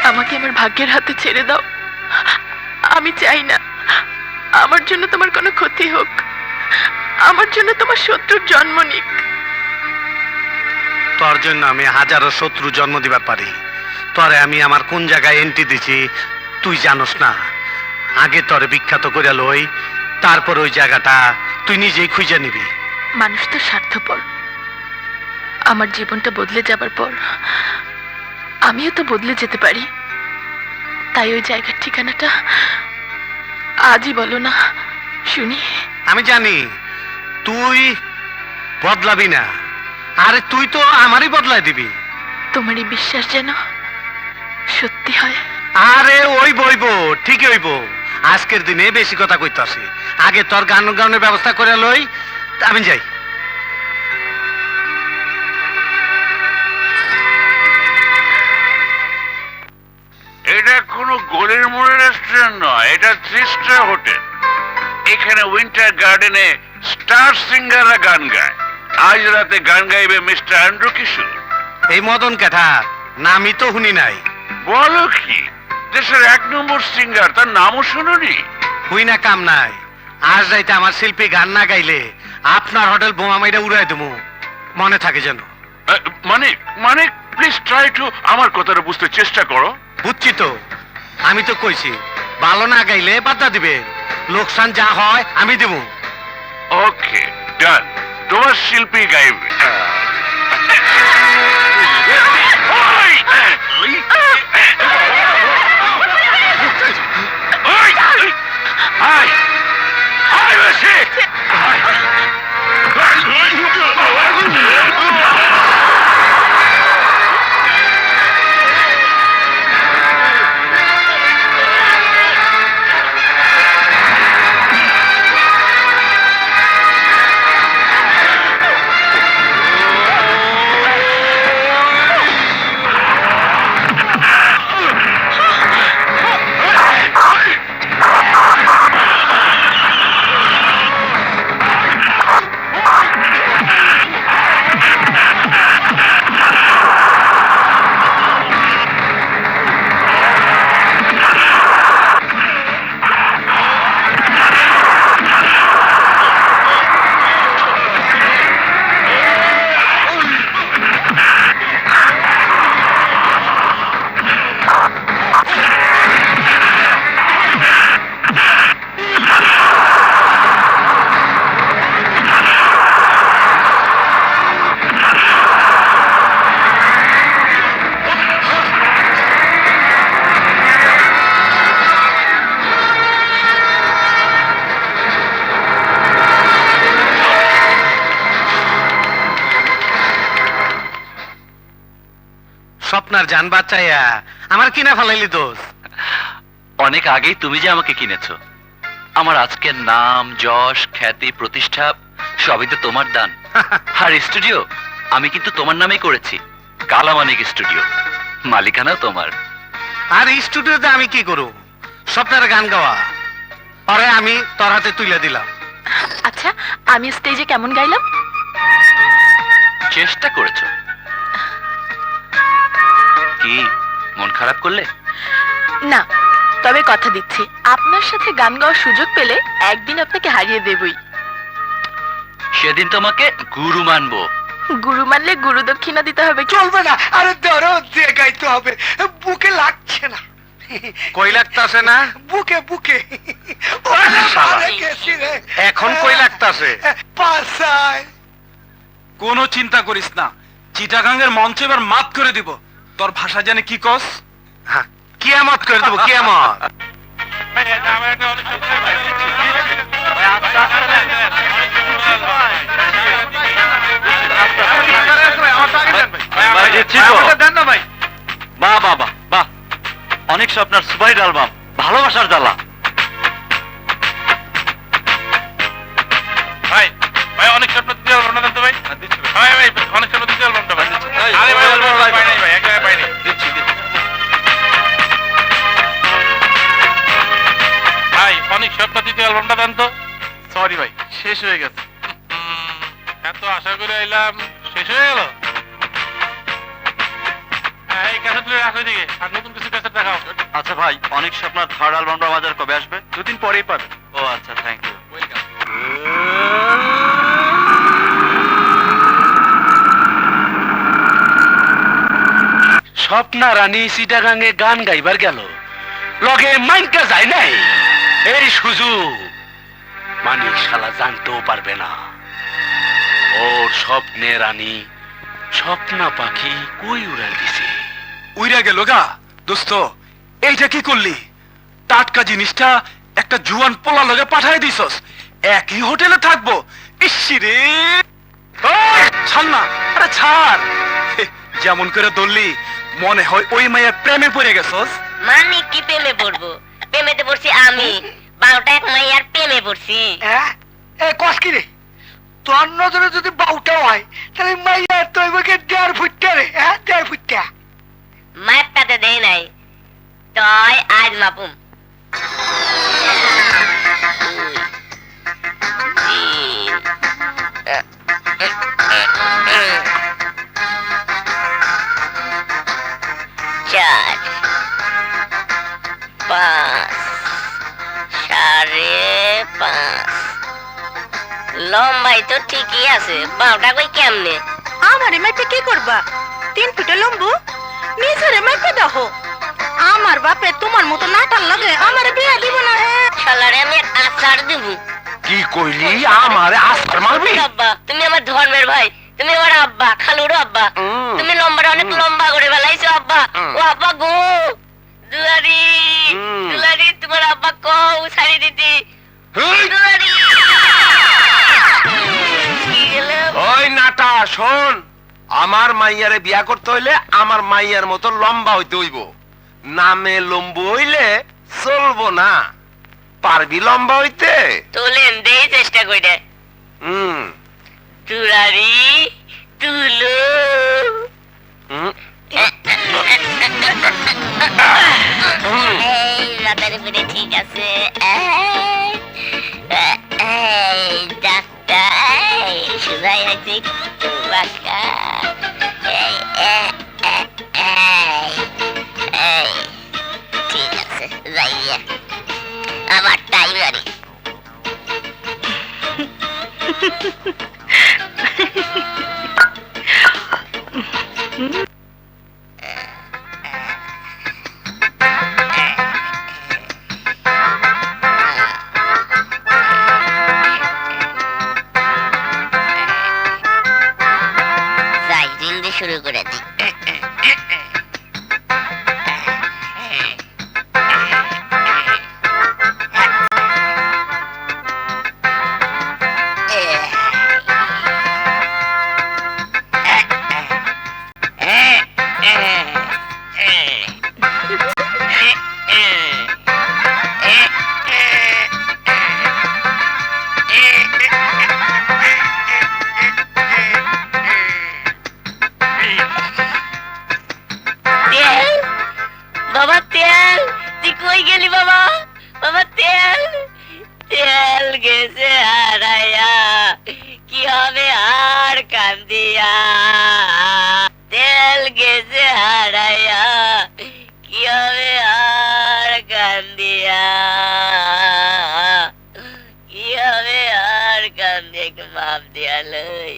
আমাকে আমার ভাগ্যের হাতে ছেড়ে দাও। আমি চাই না আমার জন্য তোমার কোনো ক্ষতি হোক, আমার জন্য তোমার শত্রুর জন্ম নিক। তোর জন্য আমি হাজারো শত্রু জন্ম দিবার পারি। তোরে আমি আমার কোন জায়গায় এন্ট্রি দিছি তুই জানোস না। আগে তোরে বিখ্যাত করে লই, তারপর ওই জায়গাটা তুই নিজেই খুঁজে নিবি। মানুষ তো স্বার্থপর। আমার জীবনটা বদলে যাবার পর আমিও তো বদলে যেতে পারি। তাই ওই জায়গার ঠিকানাটা আজই বলো না, শুনি। আমি জানি তুই বদলাবি না, আরে তুই তো আমারই বদলাই দিবি। তোমার এই বিশ্বাস যেন সত্যি হয়। আরে ওই বইব, ঠিকই হইব। আজকের দিনে বেশি কথা কইতাছি, আগে তোর গানের ব্যবস্থা করে লই, আমি যাই। এটা কোনো গলির মোড়ের রেস্টুরেন্ট নয়, এটা 3 স্টার হোটেল। এখানে উইন্টার গার্ডেনে স্টার সিঙ্গাররা গান গায়। আজ রাতে গান গাইবে মিস্টার অ্যান্ড্রু কিশোর। এই মদন কাঠা নামই তো শুনি নাই। বলো কি, দেশের 1 নম্বর সিঙ্গার, তার নামও শুনুনি? হুই না কাম নাই। আজ রাইতে আমার শিল্পী গান না গাইলে আপনার হোটেল বোমা মাইরা উড়াই দেবো, মনে থাকে যেন। মানে মানে প্লিজ ট্রাই টু আমার কথাটা বুঝতে চেষ্টা করো। বুঝছি তো, আমি তো কইছি ভালো না গাইলে বাধা দিবে, লোকসান যা হয় আমি দেব। ওকে ডান, তোমার শিল্পী গাইবে। স্বপ্নার জান বাঁচাইয়া আমার কিনা ফেলাইলি দোষ। অনেক আগেই তুমি যে আমাকে কিনেছো। আমার আজকের নাম, যশ, খ্যাতি, প্রতিষ্ঠা সবই তো তোমার দান। আর স্টুডিও আমি কিন্তু তোমার নামেই করেছি, কালামানিক স্টুডিও, মালিকানাও তোমার। আর এই স্টুডিওতে আমি কি করব? স্বপ্নের গান গাওয়া। পরে আমি তোর হাতে তুলে দিলাম। আচ্ছা, আমি স্টেজে কেমন গাইলাম? চেষ্টা করেছো। কি মন খারাপ করলে? না, তবে কথা দিচ্ছি, আপনার সাথে গান গাওয়ার সুযোগ পেলে একদিন আপনাকে হারিয়ে দেবই। সেদিন তোমাকে গুরু মানবো। গুরু মানলে গুরু দক্ষিণা দিতে হবে। চলবে না, আরে দরদ দিয়ে গাইতে হবে, বুকে লাগছে না। কই লাগতাছে না? বুকে বুকে শালা। মারে গেছি রে। এখন কই লাগতাছে? পাছায়। কোনো চিন্তা করিস না, চিটাগাঙ্গের মঞ্চে এবার মাত করে দিব। তোর ভাষা জানে কি কস? হ্যাঁ, কিয়ামত করে দেবো, কিয়ামত। বাহ বাহ বাহ বাহ, অনেক স্বপ্নার সুপার অ্যালবাম, ভালোবাসার জ্বালা। ভাই ভাই অনেক স্বপ্ন দিতে অ্যালবামটা দেন তো ভাই। ভাই ভাই অনেক স্বপ্ন দিতে অ্যালবামটা ভাই। আরে ভাই ভাই ভাই ভাই এক জায়গায় পাইনি। ভাই অনেক স্বপ্ন দিতে অ্যালবামটা দেন তো। সরি ভাই, শেষ হয়ে গেছে। এত আশা করে এলাম, শেষ হয়ে গেল। এই ক্যাসেটগুলো রাখো দিকে, আর নতুন কিছু ক্যাসেট দেখাও। আচ্ছা ভাই, অনেক স্বপ্নার থার্ড অ্যালবামটা বাজার কবে আসবে? দুদিন পরেই পাবে। ও আচ্ছা, থ্যাংক ইউ। স্বপ্না রানী চিটাগাঙ্গে গান গাইবার গেল, লগে মাইনকা যায় নাই। এই সুযোগ মানিক শালা জানতেও পারবে না। ওর স্বপ্নে রানী স্বপ্না পাখি কই উড়াল দিছে। উইরা গেল গা। দোস্ত, এইটা কি করলি? টাটকা জিনিসটা একটা জুয়ান পোলা লগে পাঠাই দিছস। একই হোটেলে থাকবো। ইসিরে ছাড় না, আরে ছাড়। যেমন করে ধরলি মনে হয় ওই মায়ের প্রেমে পড়ে গেছস। মানে কি প্রেমে পড়বো? প্রেমেতে পড়ছি আমি, বারোটা এক মাইয়ার প্রেমে পড়ছি। হ্যাঁ, এ কস কি রে? তোর নজরে যদি বাউটা হয় তাহলে মাইয়া তো এবারে 1.5 ফুটটা রে। হ্যাঁ, 1.5 ফুটটা। মাপটাতে দেই নাই, তয় আজ মাপুম। 4 5 5.5 লম্বাই তো ঠিকই আছে, বাউটা কই কেমনে? আমারে মাইপে কি করবা? 3 ফুটে লম্বু নিজেরে মাইপে দেখো। আমার বাপে তোমার মতো নাটার লাগে আমারে বিয়া দিব না। শালারে আমি আচার দিব। কি কইলি? আমারে আস্তার মারবি? আব্বা, তুমি আমার ধর্মের ভাই, তুমি আমার আব্বা, খালুর আব্বা। তুমি লম্বাটা অনেক লম্বা করে ফেলাইছো আব্বা। ও আব্বা গো, দুলারি দুলারি, তোমার আব্বা কও ছাড়ি দিতি। দুলারি কি গেলাম? ওই নাটা শোন, আমার মাইয়ারে বিয়া করতে হইলে আমার মাইয়ার মতো লম্বা হইতে হইব। নামে লম্বু হইলে চলবো না। পারবি লম্বা হইতে? তোলেন দেই চেষ্টা কইরে। হুম দুলারি তুলো। এই রাতের বেড়ে ঠিক আছে। ডাক্তার সুধাই হয়েছে একটু বাঁকা। ঠিক আছে, যাইয়া আমার টাইম আরে। দিয়া তেল গেছে হারাইয়া কি হবে আর কান্দিয়া কি হবে আর কান্দে বাপ দিয়া লই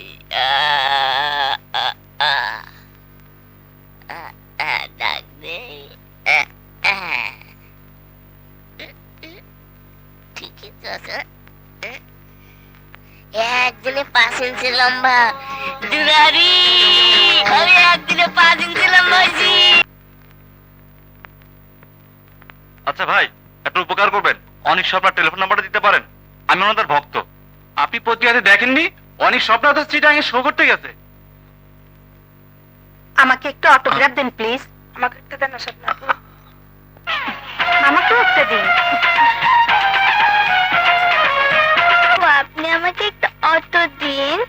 ডাক দে ঠিকই তো আছে একদিনে 5 ইঞ্চি লম্বা দুলারি আমি একদিনে 5 ইঞ্চি লম্বা হয়েছি। আচ্ছা ভাই, একটা উপকার করবেন, অনেক স্বপ্নার টেলিফোন নাম্বারটা দিতে পারেন? আমি ওনাদের ভক্ত। আপনি পত্রিকাতে দেখেননি অনেক স্বপ্নার তো চিটাঙে শো করতে গেছে। আমাকে একটু অটোগ্রাফ দেন প্লিজ। আমাকে একটা দেন স্বপ্ন, আমাকেও একটা দিন। আপনি আমাকে একটা অটো দিন।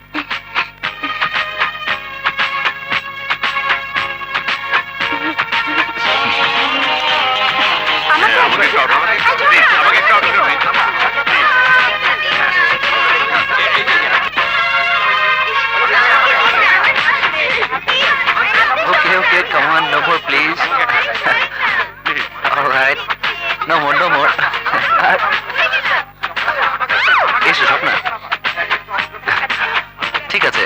Okay, come on, no more, please. All right, no more. এসো স্বপ্না, ঠিক আছে।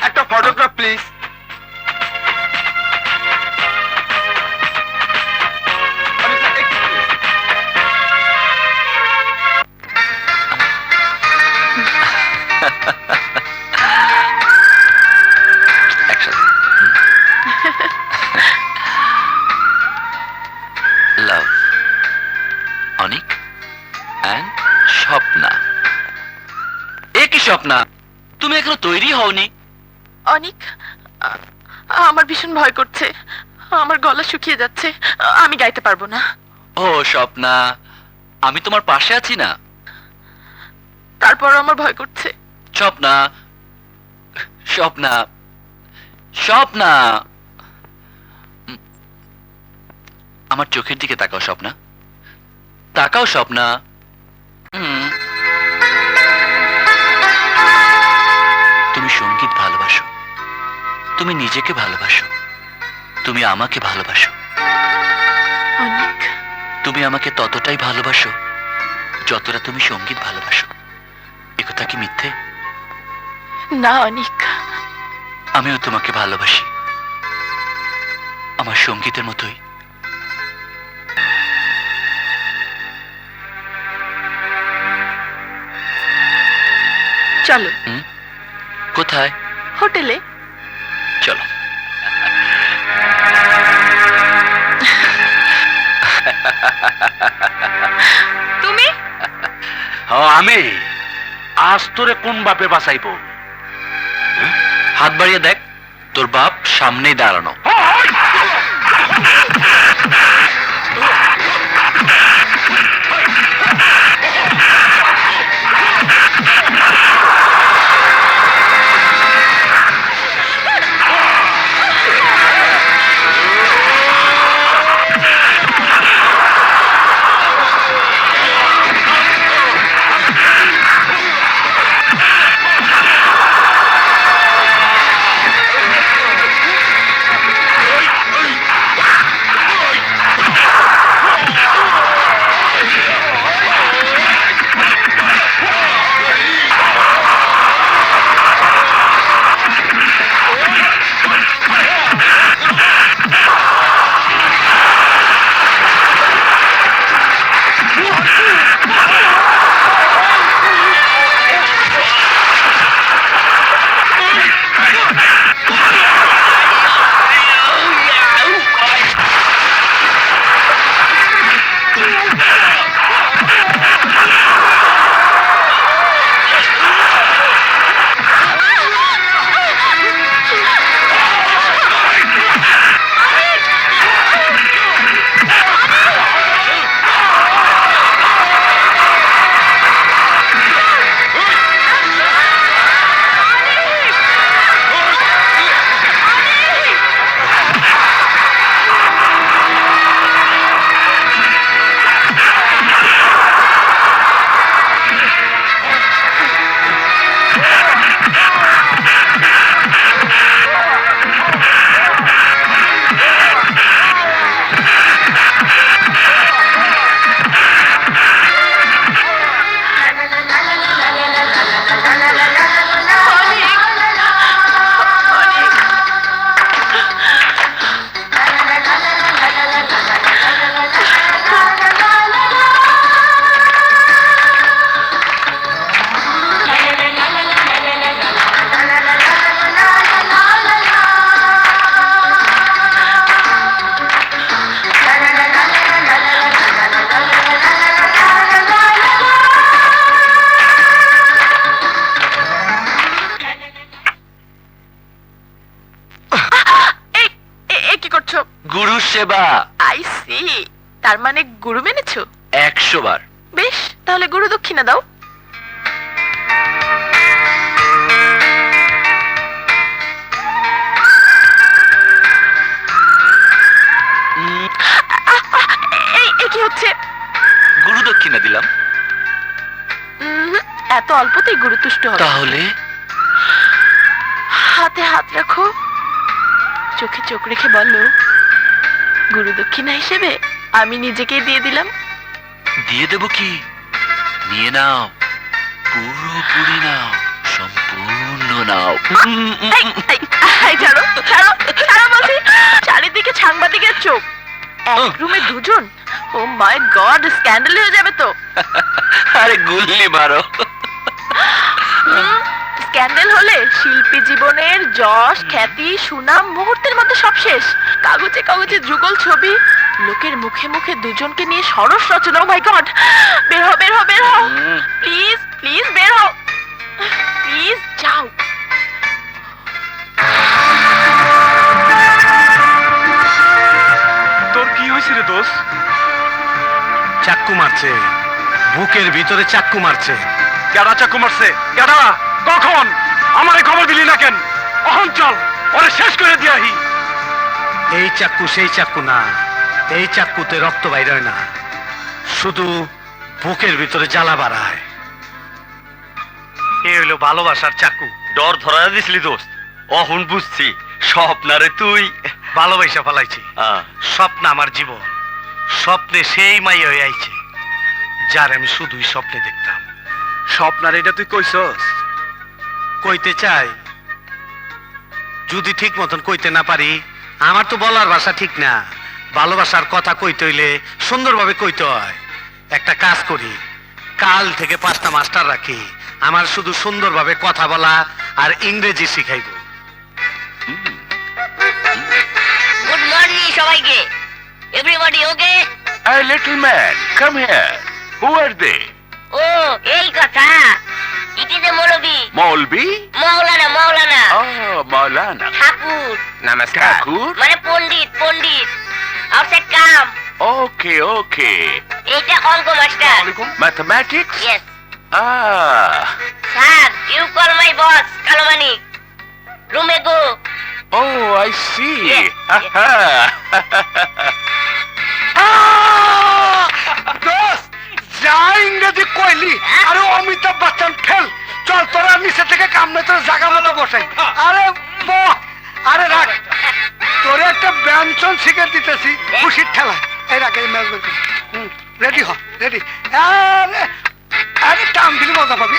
একটা ফটোগ্রাফ প্লিজ। একসাথে। লাভ, অনিক অ্যান্ড স্বপ্না। এ কি স্বপ্না, তুমি এখনো তৈরি হওনি? অনিক, আমার ভীষণ ভয় করছে, আমার গলা শুকিয়ে যাচ্ছে, আমি গাইতে পারবো না। ও স্বপ্না, আমি তোমার পাশে আছি না? তারপর আমার ভয় করছে। স্বপ্না, স্বপ্না, স্বপ্না, আমার চোখের দিকে তাকাও স্বপ্না, তাকাও স্বপ্না। তুমি সঙ্গীত ভালোবাসো, তুমি নিজেকে ভালোবাসো, তুমি আমাকে ভালোবাসো। অনিক, তুমি আমাকে ততটাই ভালোবাসো যতটা তুমি সঙ্গীত ভালোবাসো। একথা কি মিথ্যে? না অনিক, আমিও তোমাকে ভালোবাসি, আমার সঙ্গীতের মতোই। চলো। কোথায়? হোটেলে। চলো। তুমি? আমি আজ তোরে কোন বাপে বাঁচাইবো? হাত বাড়িয়ে দেখ, তোর বাপ সামনেই দাঁড়ানো। সেবা। আই সি, তার মানে গুরু মেনেছো? 100 বার। বেশ, তাহলে গুরু দক্ষিণা দাও। এই কি হচ্ছে? গুরু দক্ষিণা দিলাম। এত অল্পতেই গুরু তুষ্ট হবে? তাহলে হাতে হাত রাখো, চোখে চোখ রেখে বলো, গুরু দক্ষিণা হিসেবে আমি নিজেকে দিয়ে দিলাম। দিয়ে দেব কি? নিয়ে নাও, পুরোপুরি নাও, সম্পূর্ণ নাও। ছাড়ো ছাড়ো ছাড়ো বলছি। চারিদিকে সাংবাদিকের চোখ, এক রুমে দুজন। ও মাই গড, স্ক্যান্ডাল হয়ে যাবে তো। আরে গুল্লি মারো। স্ক্যান্ডাল হলে শিল্পী জীবনের যশ, খ্যাতি, সুনাম মুহূর্তের মধ্যে সব শেষ। কাগজে কাগজে যুগল ছবি, লোকের মুখে মুখে দুজনকে নিয়ে সরস রচনা। ও মাই গড, বের হও বের হও বের হও, প্লিজ প্লিজ বের হও, প্লিজ যাও। তোর কি হয়েছে রে দোষ? চাক্কু মারছে, বুকের ভিতরে চাক্কু মারছে। কেডা চাক্কু মারছে? কেডা? কখন? আমারে খবর দিলি না কেন? অহন চল, ওরে শেষ করে দিয়াহি। এই চাক্কু সেই চাক্কু না, এই চাক্কুতে রক্ত বাইর হয় না, শুধু বুকের ভিতরে জ্বালা বাড়ায়। এ হইলো ভালোবাসার চাক্কু। ডর ধরা দিছিলি দোস্ত, অহন বুঝছি স্বপ্নারে তুই ভালোবাসা ফেলাইছি। স্বপ্ন আমার জীবন, স্বপ্নে সেই মাই হয়ে আইছে যার আমি শুধুই স্বপ্নে দেখতাম। স্বপ্নার এটা তুই কইছস? কইতে চাই, যদি ঠিক মতন কইতে না পারি, আমার তো বলার ভাষা ঠিক না। ভালোবাসার কথা কইতে হইলে সুন্দরভাবে কইতে হয়। একটা কাজ করি, কাল থেকে 5টা মাস্টার রাখি, আমার শুধু সুন্দরভাবে কথা বলা আর ইংরেজি শিখাইব। গুড মর্নিং সবাইকে। Everybody okay? Hey, little man, come here. Who are they? ও এই কথা। It is a Maulvi. Maulvi? Maulana Maulana. Oh, Maulana. ঠাকুর নমস্কার। Thakur? মানে পণ্ডিত পণ্ডিত। Outside come. Okay, okay. এইটা অঙ্ক master. Mathematics? Yes Ah. Sir, you call my boss Kalomanik. রুমে go. Oh, I see. Yes, yes. দোস্ত, যা ইংরেজি কইলি। আরে অমিতাভ বচ্চন ফেল। চল তোরা নিচে থেকে কামনে তোর জায়গা মতো বসাই। আরে বহ, আরে রাখ, তোরে একটা ব্যঞ্জন শিখে দিতেছি খুশির ঠেলা। এই রাখ, এই ম্যাচ রেডি হ, রেডি। আরে আরে টান দিলি মজা পাবি।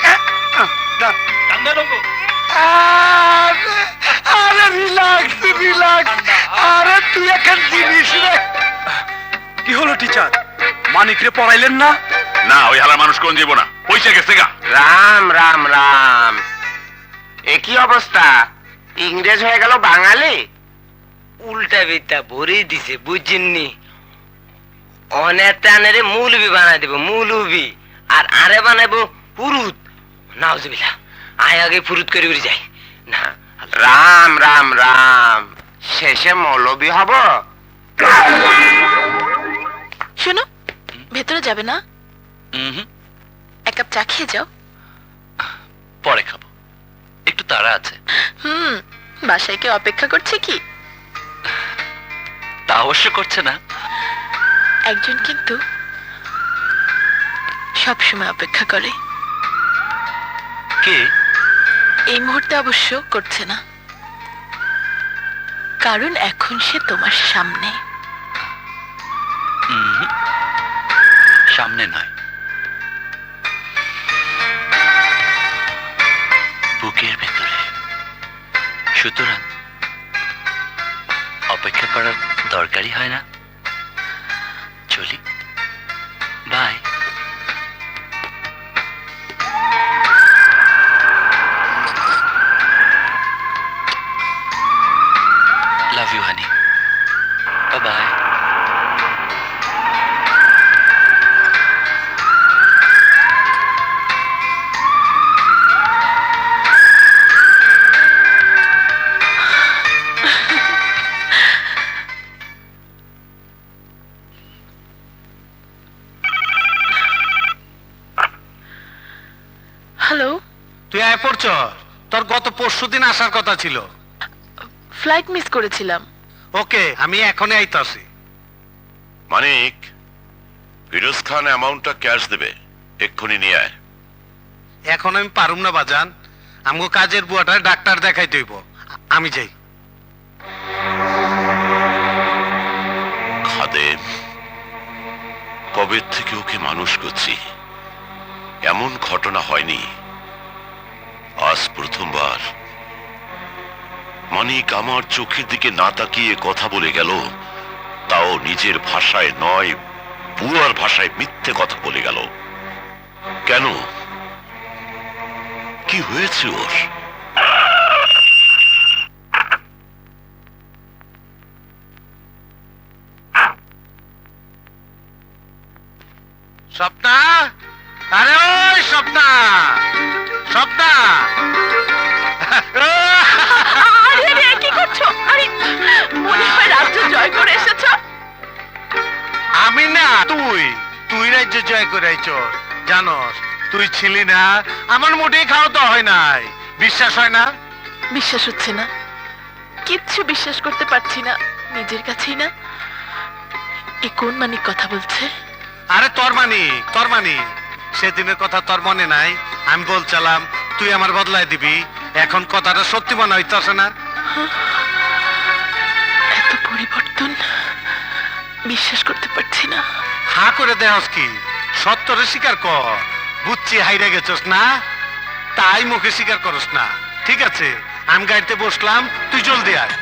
আরে রিল্যাক্স রিল্যাক্স। আরে তুই এখন জিনিস রে। কি হলো টিচার, মানিকরে পড়াইলেন না? না, ওই হালা মানুষ কোন জীব না, পয়সা গেছে গা। রাম রাম রাম, একই অবস্থা। ইংরেজ হয়ে গেল বাঙালি। উল্টা বিদ্যা ভরে দিছে, বুঝছেননি? অনেতানেরে মৌলবি বানাই দেব, মৌলবি। আর আরে বানাইবো পুরুত। নাউজুবিল্লাহ, আয় আগে পুরুত করে উড়ে যাই না। রাম রাম রাম, শেষে মৌলবি হব। শোনো, ভেতরে যাবে না? হুম, এক কাপ চা খেয়ে যাও। পরে খাবো, একটু তাড়া আছে। বাসায় কেউ অপেক্ষা করছে কি? তা অবশ্য করছে না। একজন কিন্তু সব সময় অপেক্ষা করে। কে? এই মুহূর্তে অবশ্য করছে না, কারণ এখন সে তোমার সামনে। সামনে নয়, বুকের ভেতরে। সুতরাং অপেক্ষা করার দরকারই হয় না। চলি, bye. Love you, honey. Bye-bye. Hello, তুই আয় পড়ছ, তোর গত পরশুদিন আসার কথা ছিল। ফ্লাইট মিস করেছিলাম। ওকে, আমি এখনই আইতাছি। মানিক, ফিরোজ খান অ্যামাউন্টটা ক্যাশ দেবে, এক্ষুনি নিয়ে আয়। এখন আমি পারুম না বাজান, আমগো কাজের বুয়াটা ডাক্তার দেখাই দইব। আমি যাই। খাদেম, কবে থেকে ওকে মানুষ করছি, এমন ঘটনা হয়নি, আজ প্রথমবার। মানিক আমার চোখের দিকে না তাকিয়ে কথা বলে গেল, তাও নিজের ভাষায় নয়, বুয়ার ভাষায় মিথ্যে কথা বলে গেল। কেন? কি হয়েছে ওর? স্বপ্না, আরে ওই স্বপ্না, স্বপ্না। আরে রে, কি করছো? আরে মনে হয় রাজ্য জয় করে এসেছো। আমি না, তুই তুই রাজ্য জয় করে আইছ। জানোস, তুই ছিলি না, আমার মোটেই খাওয়া তো হয় নাই। বিশ্বাস হয় না? বিশ্বাস হচ্ছে না, কিচ্ছু বিশ্বাস করতে পারছি না নিজের কাছেই না। এ কোন মানিক কথা বলছে? আরে তোর মানি সেদিনের কথা তোর মনে নাই? আমি বলছিলাম তুই আমার বদলায় দিবি, এখন কথাটা সত্যি মনে হইতেছে না? এত পরিবর্তন, বিশ্বাস করতে পারছি না। হা করে দেহস কি? সত্যরে স্বীকার কর। বুঝছি হাইরে গেছস না, তাই মুখে স্বীকার করস না। ঠিক আছে, আমি গাড়িতে বসলাম, তুই জলদি আয়।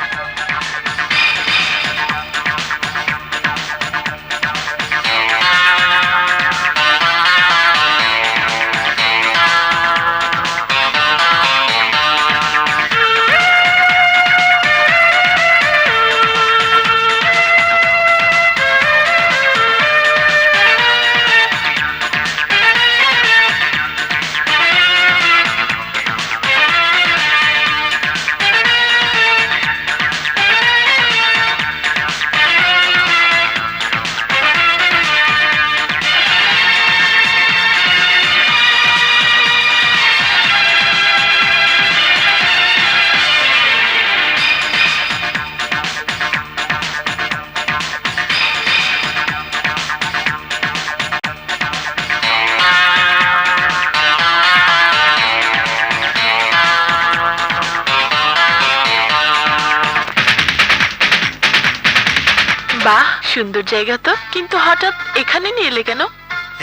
বাহ, সুন্দর জায়গা তো, কিন্তু হঠাৎ এখানে নিয়ে এলে কেন?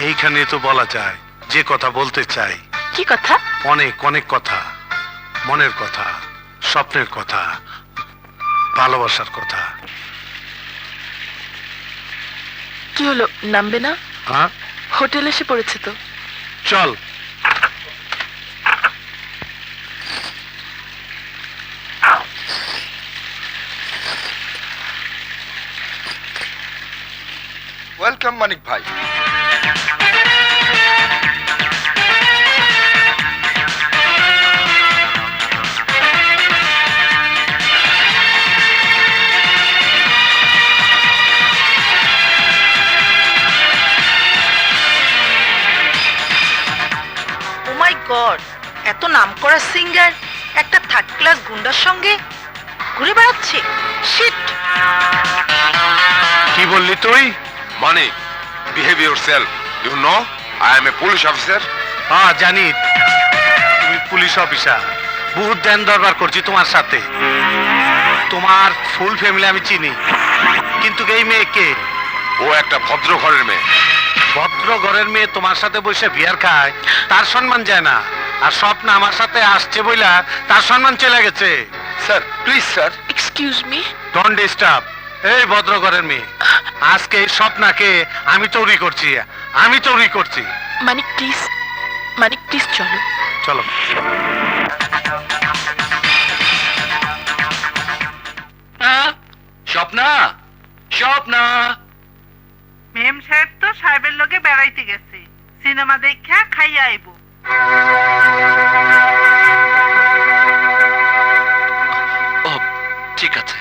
এইখানে তো বলা যায় যে কথা বলতে চাই। কি কথা? অনেক অনেক কথা, মনের কথা, স্বপ্নের কথা, ভালোবাসার কথা। কি হলো, নামবে না? হ্যাঁ, হোটেল এসে পড়েছে তো। চল। ওয়েলকাম মানিক ভাই। ও মাই গড, এত নামকরা সিঙ্গার একটা থার্ড ক্লাস গুন্ডার সঙ্গে ঘুরে বেড়াচ্ছে। শিট। কি বললি তুই? Manik, behave yourself. You know I am a police officer. হ্যাঁ জানি, তুমি পুলিশ অফিসার। বহুত দেন দরবার করছি তোমার সাথে। তোমার ফুল ফ্যামিলি আমি চিনি, কিন্তু এই মেয়ে কে? ও একটা ভদ্র ঘরের মেয়ে। ভদ্র ঘরের মেয়ে তোমার সাথে বসে বিয়ার খায়, তার সম্মান যায় না। আর স্বপ্ন আমার সাথে আসছে বইলা তার সম্মান চলে গেছে। Sir please sir. Excuse me. Don't disturb. এই ভদ্র ঘরের মেয়ে, আজকে এই স্বপ্নাকে আমি চুরি করছি, আমি চুরি করছি। মানিক প্লিজ, মানিক প্লিজ চলো। চলো। স্বপ্না, স্বপ্না। মেম সাহেব তো সাহেবের লগে বেড়াইতে গেছে, সিনেমা দেখা খাইয়া আইব। ও ঠিক আছে।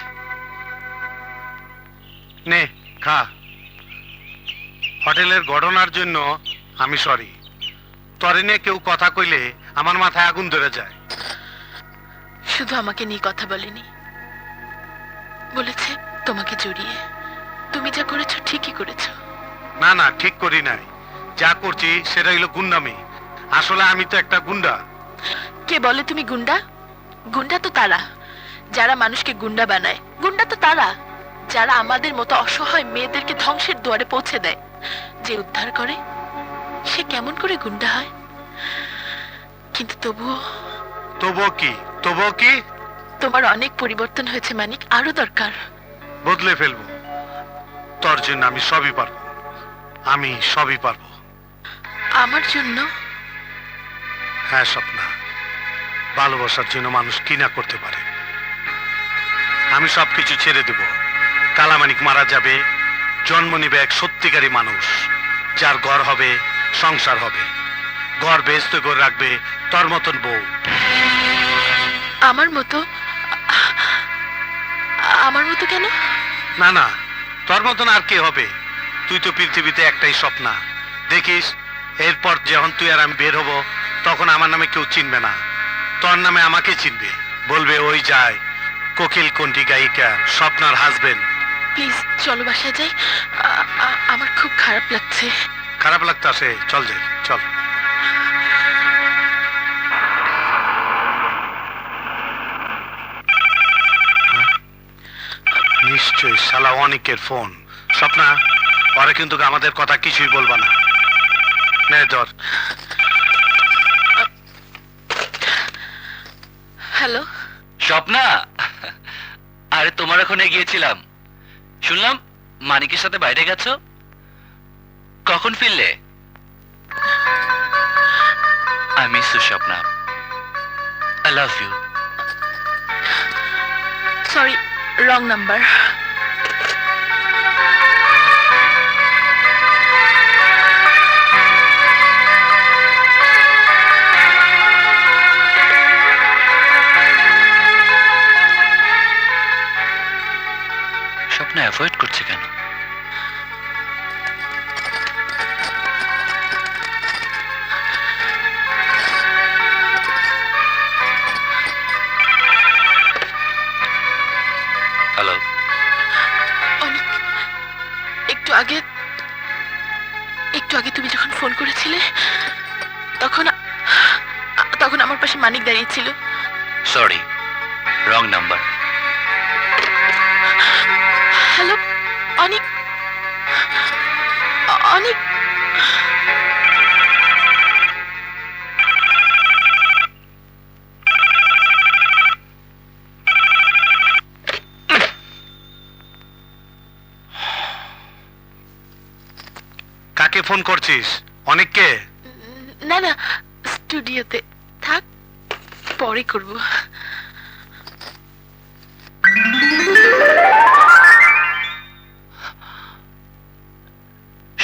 নে খা। হোটেলের ঘটনার জন্য আমি সরি। তরে নিয়ে কেউ কথা কইলে আমার মাথায় আগুন ধরে যায়। শুধু আমাকে নিয়ে কথা বলেনি, বলেছে তোমাকে জড়িয়ে। তুমি যা করেছো ঠিকই করেছো। না না, ঠিক করি নাই। যা করছি সেটা হইলো গুন্ডামি। আসলে আমি তো একটা গুন্ডা। কে বলে তুমি গুন্ডা? গুন্ডা তো তারা যারা মানুষকে গুন্ডা বানায়। গুন্ডা তো তারা যারা আমাদের মতো অসহায় মেয়েদেরকে ধ্বংসের দুয়ারে পৌঁছে দেয়। যে উদ্ধার করে সে কেমন করে গুন্ডা হয়? কিন্তু তবুও কি তোমার অনেক পরিবর্তন হয়েছে মানিক, আরো দরকার। বদলে ফেলবো। তোর জন্য আমি সবই পারবো। আমার জন্য? হ্যাঁ স্বপ্না, ভালোবাসার জন্য মানুষ কি না করতে পারে। আমি সবকিছু ছেড়ে দেব। কালামানিক মারা যাবে, জন্ম নিবে এক সত্যিকারী মানুষ, যার ঘর হবে, সংসার হবে। ঘর বেস্ত করে রাখবে তোর মতন বউ। আমার মতো? আমার মতো কেন? না না, তোর মতন আর কে হবে? তুই তো পৃথিবীতে একটাই স্বপ্না। দেখিস, এরপর যখন তুই আর আমি বের হব, তখন আমার নামে কেউ চিনবে না, তোর নামে আমাকে চিনবে। বলবে ওই যায় কোকিল কণ্ঠী গায়িকা স্বপ্নার হাজবেন্ড। প্লিজ চলো বাসায় যাই। আমার খুব খারাপ লাগছে। খারাপ লাগতে আসে, চল যাই, চল। নিশ্চয়ই শালা অনেকের ফোন। স্বপ্না, ওরা কিন্তু আমাদের কথা কিছুই বলবা না। নে ধর। হ্যালো স্বপ্না, আরে তোমার ওখানে গিয়েছিলাম, শুনলাম মানিকের সাথে বাইরে গেছো। কখন ফিরলে? I miss you Swapna, I love you. Sorry, wrong number. Swapna avoid করছে কেন? হ্যালো। অনেক একটু আগে তুমি যখন ফোন করেছিলে তখন আমার পাশে মানিক দাঁড়িয়েছিল। Sorry, wrong number. হ্যালো অনিক, অনিক। কাকে ফোন করছিস? অনেককে? না না, স্টুডিওতে থাক, পরে করব।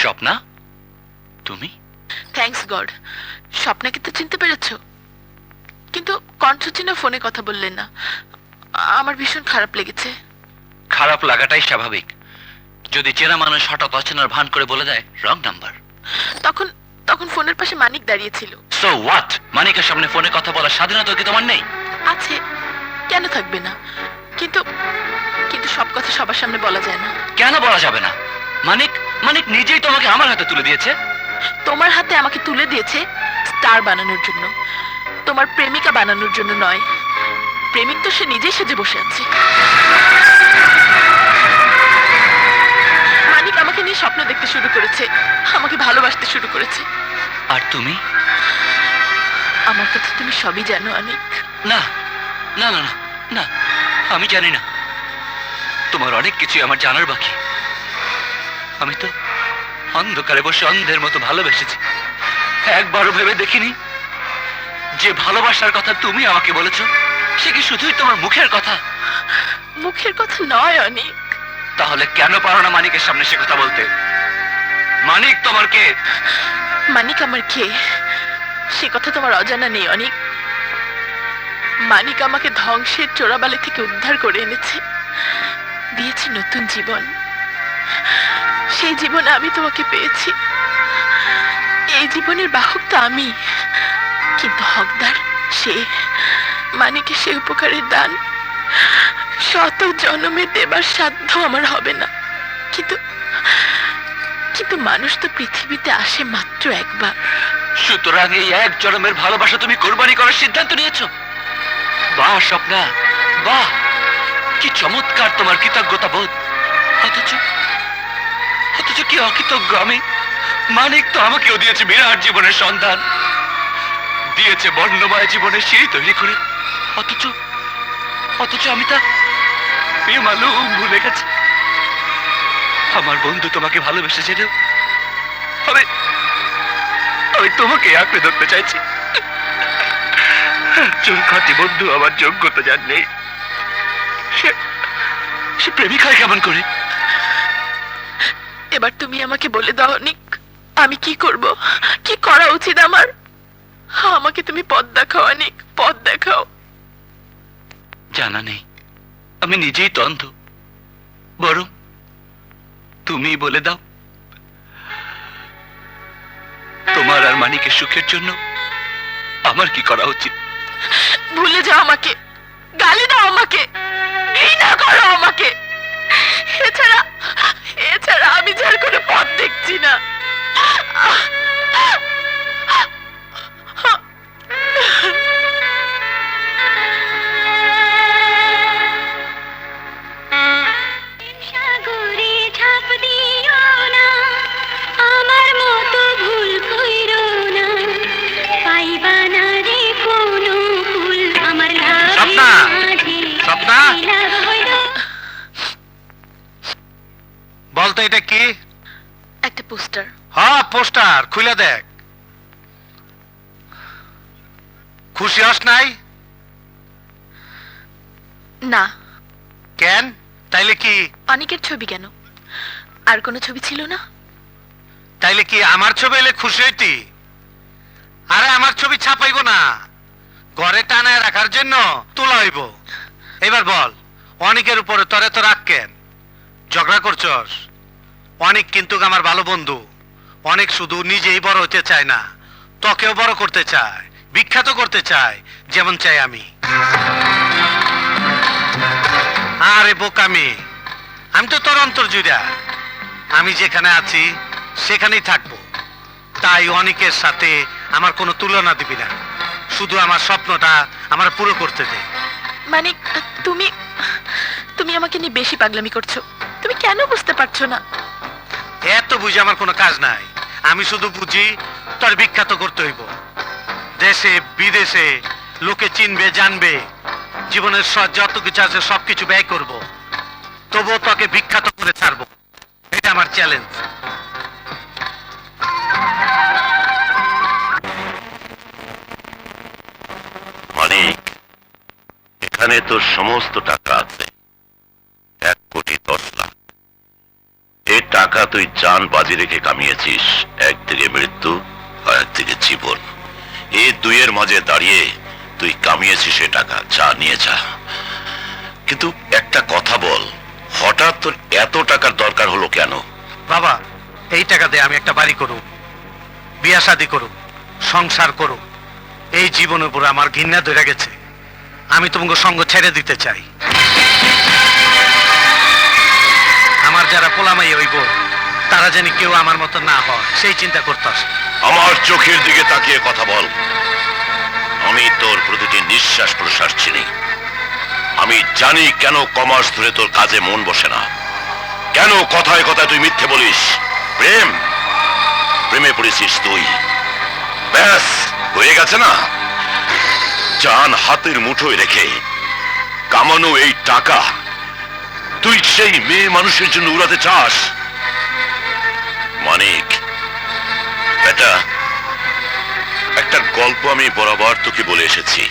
স্বপ্না, তুমি? থ্যাঙ্কস গড, স্বপ্নাকে তো চিনতে পেরেছো। কিন্তু কণ্ঠ চিনে ফোনে কথা বললেন না। আমার ভীষণ খারাপ লেগেছে। খারাপ লাগাটাই স্বাভাবিক। যদি চেনা মানুষ হঠাৎ অচেনার ভান করে বলে দেয় রং নাম্বার, তখন ফোনের পাশে মানিক দাঁড়িয়েছিল। So what? মানিকের সামনে ফোনে কথা বলার স্বাধীনতা কি তোমার নেই? আছে, কেন থাকবে না? কিন্তু সব কথা সবার সামনে বলা যায় না। কেন বলা যাবে না? মানিক নিজেই তোমাকে আমার হাতে তুলে দিয়েছে। তোমার হাতে আমাকে তুলে দিয়েছে স্টার বানানোর জন্য, তোমার প্রেমিকা বানানোর জন্য নয়। প্রেমিক তো সে নিজেই সেজে বসে আছে। মানিক আমাকে নিয়ে স্বপ্ন দেখতে শুরু করেছে, আমাকে ভালোবাসতে শুরু করেছে। আর তুমি? আমার কথা তুমি সবই জানো অনেক। না না না না না, আমি জানি না। তোমার অনেক কিছু আমার জানার বাকি। আমি তো অন্ধকারে বসে অন্ধের মতো ভালোবেসেছি, একবারও ভেবে দেখিনি যে ভালোবাসার কথা তুমি আমাকে বলেছো সে কি শুধুই তোমার মুখের কথা? মুখের কথা নয় অনেক। তাহলে কেন পারো না মানিকের সামনে সে কথা বলতে? মানিক তোমার কে? মানিক আমার কে সে কথা তোমার অজানা নেই অনেক। মানিক আমাকে ধ্বংসের চোরাবালি থেকে উদ্ধার করে এনেছে, দিয়েছে নতুন জীবন। সেই জীবনে আমি তোমাকে পেয়েছি। এই জীবনের বাহক তো আমি, কিন্তু হকদার সে। মানিকে সে উপকারের দান শত জন্মে দেবার সাধ্য আমার হবে না। কিন্তু কিন্তু মানুষ তো পৃথিবীতে আসে মাত্র একবার। সুতরাং এই এক জন্মের ভালোবাসা তুমি কোরবানি করার সিদ্ধান্ত নিয়েছো? বাহ স্বপ্না, বাহ, কি চমৎকার তোমার কৃতজ্ঞতা বোধ। অথচ অথচ কি অকৃতজ্ঞ আমি। মানিক তো আমাকেও দিয়েছে বিরাট জীবনের সন্ধান, দিয়েছে বর্ণময় জীবনের সিঁড়ি তৈরি করে। অথচ অথচ আমি তা বেমালুম ভুলে গেছি। আমার বন্ধু তোমাকে ভালোবেসেছিল, আমি আমি তোমাকে আঁকড়ে ধরতে চাইছি। একজন খাঁটি বন্ধু আমার যোগ্যতা যার নেই, সে প্রেমিকায় কেমন করে? এবার তুমি আমাকে বলে দাও অনিক, আমি কি করব, কি করা উচিত আমার? আমাকে তুমি পথ দেখাও অনিক, পথ দেখাও। জানা নেই, আমি নিজেই তো অন্ধ। বরং তুমি বলে দাও, তোমার আর মানিকের সুখের জন্য আমার কি করা উচিত? ভুলে যাও আমাকে, গালি দাও আমাকে, ঘৃণা করো আমাকে। এছাড়া এছাড়া আমি যার কোনো পথ দেখছি না। সাগরে ঝাঁপ দিও না, আমার মতো ভুল কইরো না, পাইবা না রে কোনো ফুল আমার স্বপ্না! মাঝে স্বপ্না! লাভ হইল। বলতো এটা কি? একটা পোস্টার। হ্যাঁ, পোস্টার খুলে দেখ। খুশি হস নাই? না। কেন? তাইলে কি? অনেকের ছবি কেন? আর কোনো ছবি ছিল না? তাইলে কি আমার ছবি এলে খুশি হইতি? আরে আমার ছবি ছাপাইবো না, ঘরে টানায় রাখার জন্য তোলা হইব। এবার বল, অনেকের উপরে তরে তো রাখ কেন? ঝগড়া করছস? অনেক কিন্তু আমার ভালো বন্ধু। অনেক শুধু নিজেই বড় হতে চায় না, তোকেও বড় করতে চায়, বিখ্যাত করতে চায়, যেমন চাই আমি। আরে বোকামি, আমি তো তোর অন্তর জুড়া। আমি যেখানে আছি সেখানেই থাকবো। তাই অনেকের সাথে আমার কোনো তুলনা দিবি না। শুধু আমার স্বপ্নটা আমার পুরো করতে দে। মানে তুমি তুমি আমাকে নিয়ে বেশি পাগলামি করছো। তুমি কেন বুঝতে পারছো না? এত বুঝে আমার কোনো কাজ নাই। আমি শুধু বুঝি তোর বিখ্যাত করতে হইব। দেশে বিদেশে লোকে চিনবে, জানবে, জীবনের যত কিছু আছে সবকিছু ব্যয় করব, তবুও তোকে বিখ্যাত করে ছাড়বো। এটা আমার চ্যালেঞ্জ। মানিক, এখানে তোর সমস্ত টাকা আছে, 1,10,00,000। এই টাকা তুই জান বাজি রেখে কামিয়েছিস। একদিকে মৃত্যু আর একদিকে জীবন। এই দুইয়ের মাঝে দাঁড়িয়ে তুই কামিয়েছিস এ টাকা, যা নিয়ে যা। কিন্তু একটা কথা বল, হঠাৎ তোর এত টাকার দরকার হলো কেন? বাবা, এই টাকা দিয়ে আমি একটা বাড়ি করুম, বিয়া শাদি করুম, সংসার করুম। এই জীবনের উপরে আমার ঘৃণা ধরে গেছে। আমি তোমাকে সঙ্গ ছেড়ে দিতে চাই। আমার যারা পোলামাই হইব তারা জানি কেউ আমার মতো না হয়, সেই চিন্তা করতাস। আমার চোখের দিকে তাকিয়ে কথা বল। আমি তোর প্রতিটি নিঃশ্বাস প্রশ্বাস চিনি। আমি জানি কেন কমার্স ধরে তোর কাজে মন বসে না, কেন কথায় কথায় তুই মিথ্যে বলিস। প্রেমে পড়েছিস তুই, ব্যাস হয়ে গেছে না? জান হাতের মুঠোয় রেখে কামানো এই টাকা তুই সেই মেয়ে মানুষের জন্য উড়াতে চাস? মানিক, একটা গল্প আমি বরাবর তোকে বলে এসেছি।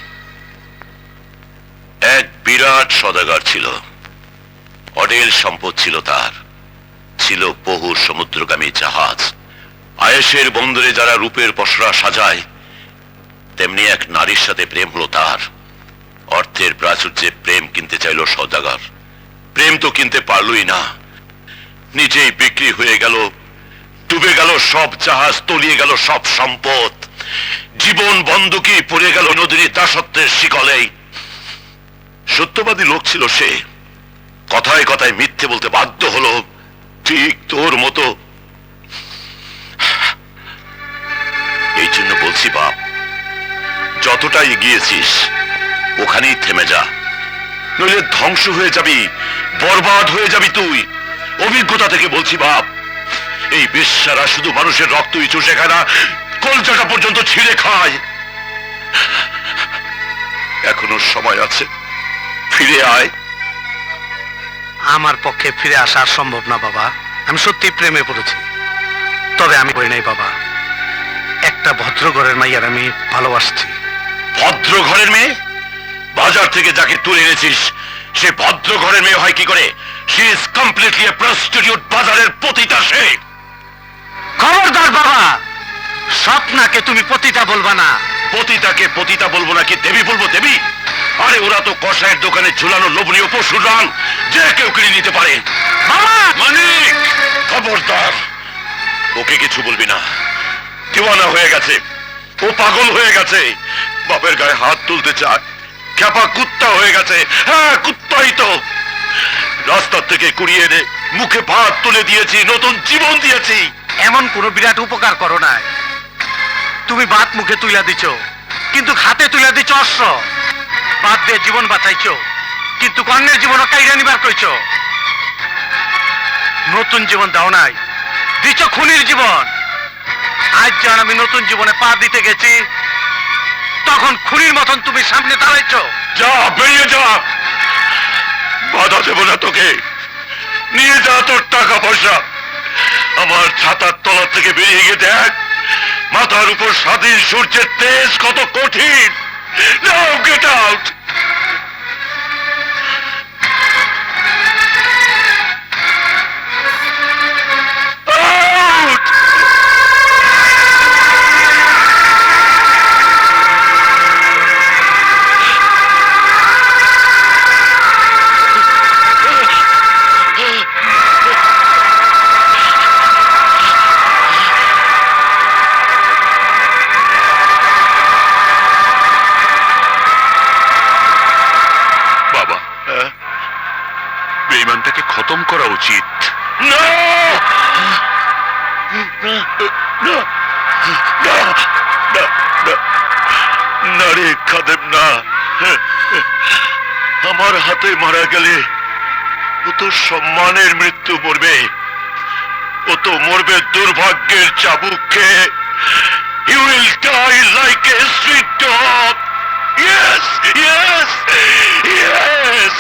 এক বিরাট সওদাগর ছিল, অঢেল সম্পদ ছিল তার, ছিল বহু সমুদ্রগামী জাহাজ। আয়েশের বন্দরে যারা রূপের পসরা সাজায়, তেমনি এক নারীর সাথে প্রেম হলো তার। অর্থের প্রাচুর্যে প্রেম কিনতে চাইল সওদাগর। প্রেম তো কিনতে পারলই না, নিজেই বিক্রি হয়ে গেল ডুবে গেল সব জাহাজ, তলিয়ে গেল সব সম্পদ, জীবন বন্ধকি পড়ে গেল নদীর দাসত্বের শিকলে। সত্যবাদী লোক ছিল সে, কথায় কথায় মিথ্যে বলতে বাধ্য হলো, ঠিক তোর মতো। এই জন্য বলছি বাপ, যতটা এগিয়েছিস ওখানেই থেমে যা, নইলে ধ্বংস হয়ে যাবি, বরবাদ হয়ে যাবি তুই। অভিজ্ঞতা থেকে বলছি বাপ, এই বেশ্যারা শুধু মানুষের রক্তই চুষে খায় না, কলজাটা পর্যন্ত ছিঁড়ে খায়। এখনো সময় আছে, ফিরে আয়। আমার পক্ষে ফিরে আসা আর সম্ভব না বাবা। আমি সত্যি প্রেমে পড়েছি, তবে আমি করি নাই বাবা। একটা ভদ্র ঘরের মাইয়ার আমি ভালোবাসছি। ভদ্র ঘরের মেয়ে? বাজার থেকে যাকে তুলে এনেছিস সে ভদ্র ঘরের মেয়ে হয় কি করে? She is completely A prostitute, বাজারের পতিতা সে। খবরদার বাবা, স্বপ্নাকে তুমি পতিতা বলবা না। পতিতাকে পতিতা বলবো নাকি দেবী বলবো দেবী? আরে ওরা তো কষায়ের দোকানে ঝুলানো লোভনীয় পশুর রান, যে কেউ কিনে নিতে পারে। মানিক, খবরদার, ওকে কিছু বলবি না। দিওয়ানা হয়ে গেছে, ও পাগল হয়ে গেছে, বাপের গায়ে হাত তুলতে চায়, খ্যাপা কুত্তা হয়ে গেছে। হ্যাঁ, কুত্তাই তো। রাস্তার থেকে কুড়িয়ে এনে মুখে ভাত তুলে দিয়েছি, নতুন জীবন দিয়েছি। এমন কোনো বিরাট উপকার করো না। তুমি ভাত মুখে তুইলা দিছ, কিন্তু হাতে তুইলা দিছ অস্ত্র। ভাত দিয়ে জীবন বাঁচাইছ, কিন্তু কর্ণের জীবন কাইরা নিবার কইছ। নতুন জীবন দাও নাই, দিছ খুনির জীবন। আজ যখন আমি নতুন জীবনে পা দিতে গেছি, তখন খুনির মতন তুমি সামনে দাঁড়াইছ। যা, বেরিয়ে যা, বাধা দেব না তোকে। নিয়ে যা তোর টাকা পয়সা। আমার ছাতার তলা থেকে বেরিয়ে গিয়ে দেখ মাথার উপর স্বাধীন সূর্যের তেজ কত কঠিন। নাও, গেট আউট। বেঈমানটাকে খতম করা উচিত। না, না রে খাদেম, না। আমার হাতে মারা গেলে ও তো সম্মানের মৃত্যু মরবে, ও তো মরবে দুর্ভাগ্যের চাবুক খেয়ে। You will die like a street dog. Yes, yes, yes.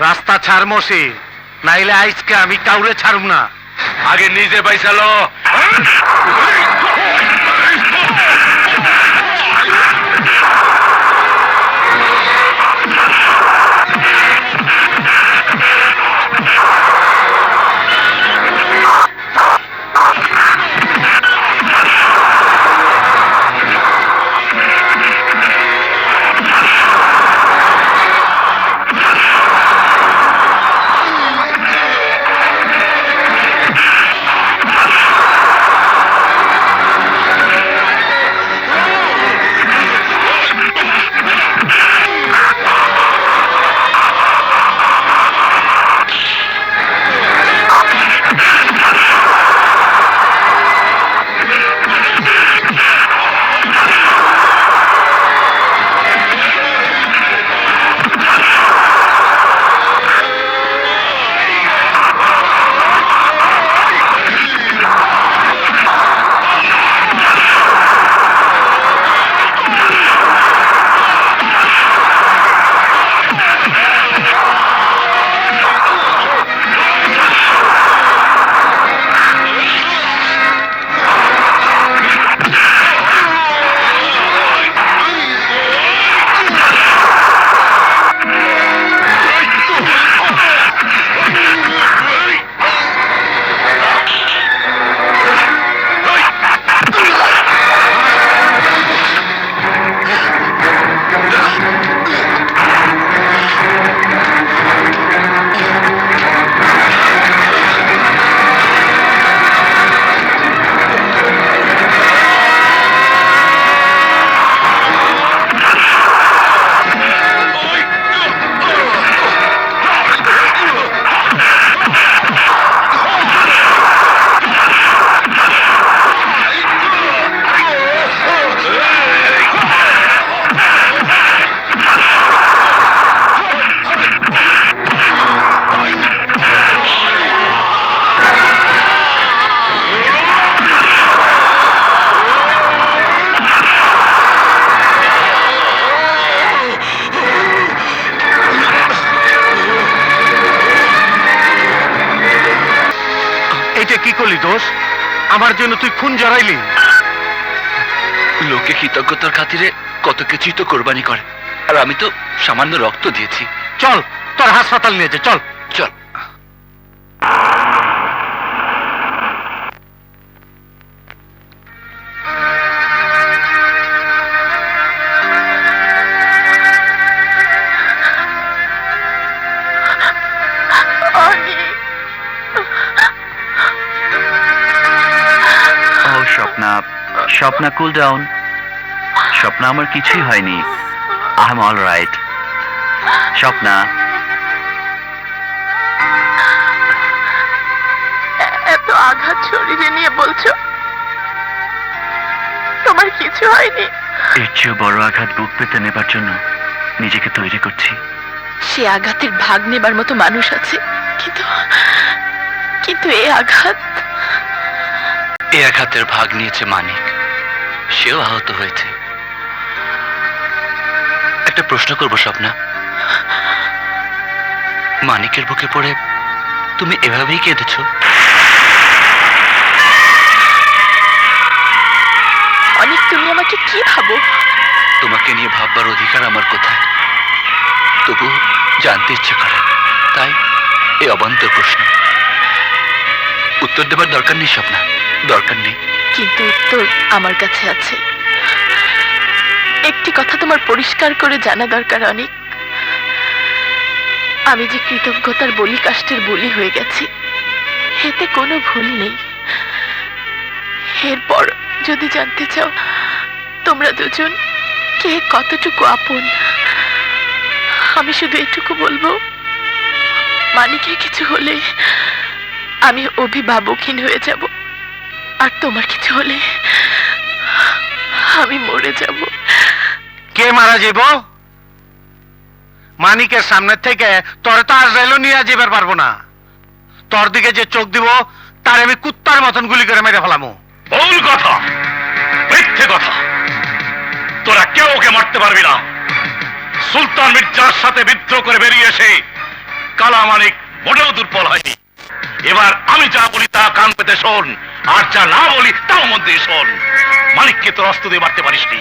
রাস্তা ছাড়মসি, নাইলে আজকে আমি কাউরে ছাড়ব না। আগে নিজে বাইসালো। আমার জন্য তুই খুন জড়াইলি। লোকে কৃতজ্ঞতার খাতিরে কত কিছুই তো কোরবানি করে, আর আমি তো সামান্য রক্ত দিয়েছি। চল তোর হাসপাতাল নিয়ে যা, চল চল। ও স্বপ্না, স্বপ্না কুল ডাউন। স্বপ্না আমার কিছুই হয়নি, I am all right. Swapna, এত আঘাত শরীরে নিয়ে বলছো তোমার কিছু হয়নি? এর চেয়ে বড় আঘাত বুক পেতে নেবার জন্য নিজেকে তৈরি করছি। সে আঘাতের ভাগ নেবার মতো মানুষ আছে, কিন্তু কিন্তু এই আঘাত। এই আঘাতের ভাগ নিয়েছে মানিক, সেও আহত হয়েছে। একটা প্রশ্ন করবো স্বপ্না, মানিকের বুকে পড়ে তুমি এভাবেই কেঁদেছো? অনেক তুমি আমাকে কি ভাবো? তোমাকে নিয়ে ভাববার অধিকার আমার কোথায়? তবু জানতে ইচ্ছে করে, তাই এই অবান্তর প্রশ্ন। উত্তর দেবার দরকার নেই স্বপ্না, দরকার নেই। কিন্তু উত্তর আমার কাছে আছে। একটি কথা তোমার পরিষ্কার করে জানা দরকার অনেক। আমি যে কৃতজ্ঞতার বলি কাষ্টের বলি হয়ে গেছি, এতে কোনো ভুল নেই। এরপর যদি জানতে চাও তোমরা দুজন কে কতটুকু আপন, আমি শুধু এটুকু বলবো, মানিকের কিছু হলে আমি অভিভাবকহীন হয়ে যাব, আর তোমার কিছু হলে আমি মরে যাব। কে মারা যাব? মানিকের সামনে থেকে তোরে তো আর রেলও নিয়ে যাবার পারবো না। তোর দিকে যে চোখ দিব তার আমি কুত্তার মতন গুলি করে মেরে ফেলামো। ভুল কথা, মিথ্যে কথা। তোরা কেউ ওকে মারতে পারবি না। সুলতান মির্জার সাথে বিদ্রোহ করে বেরিয়ে এসে কালা মানিক মোটেও দুর্বল হয়নি। এবার আমি যা বলি তা কান পেতে শোন, আর যা না বলি তাও মন দিয়ে শোন। মানিককে তোর অস্ত্র দিয়ে মারতে পারিসনি,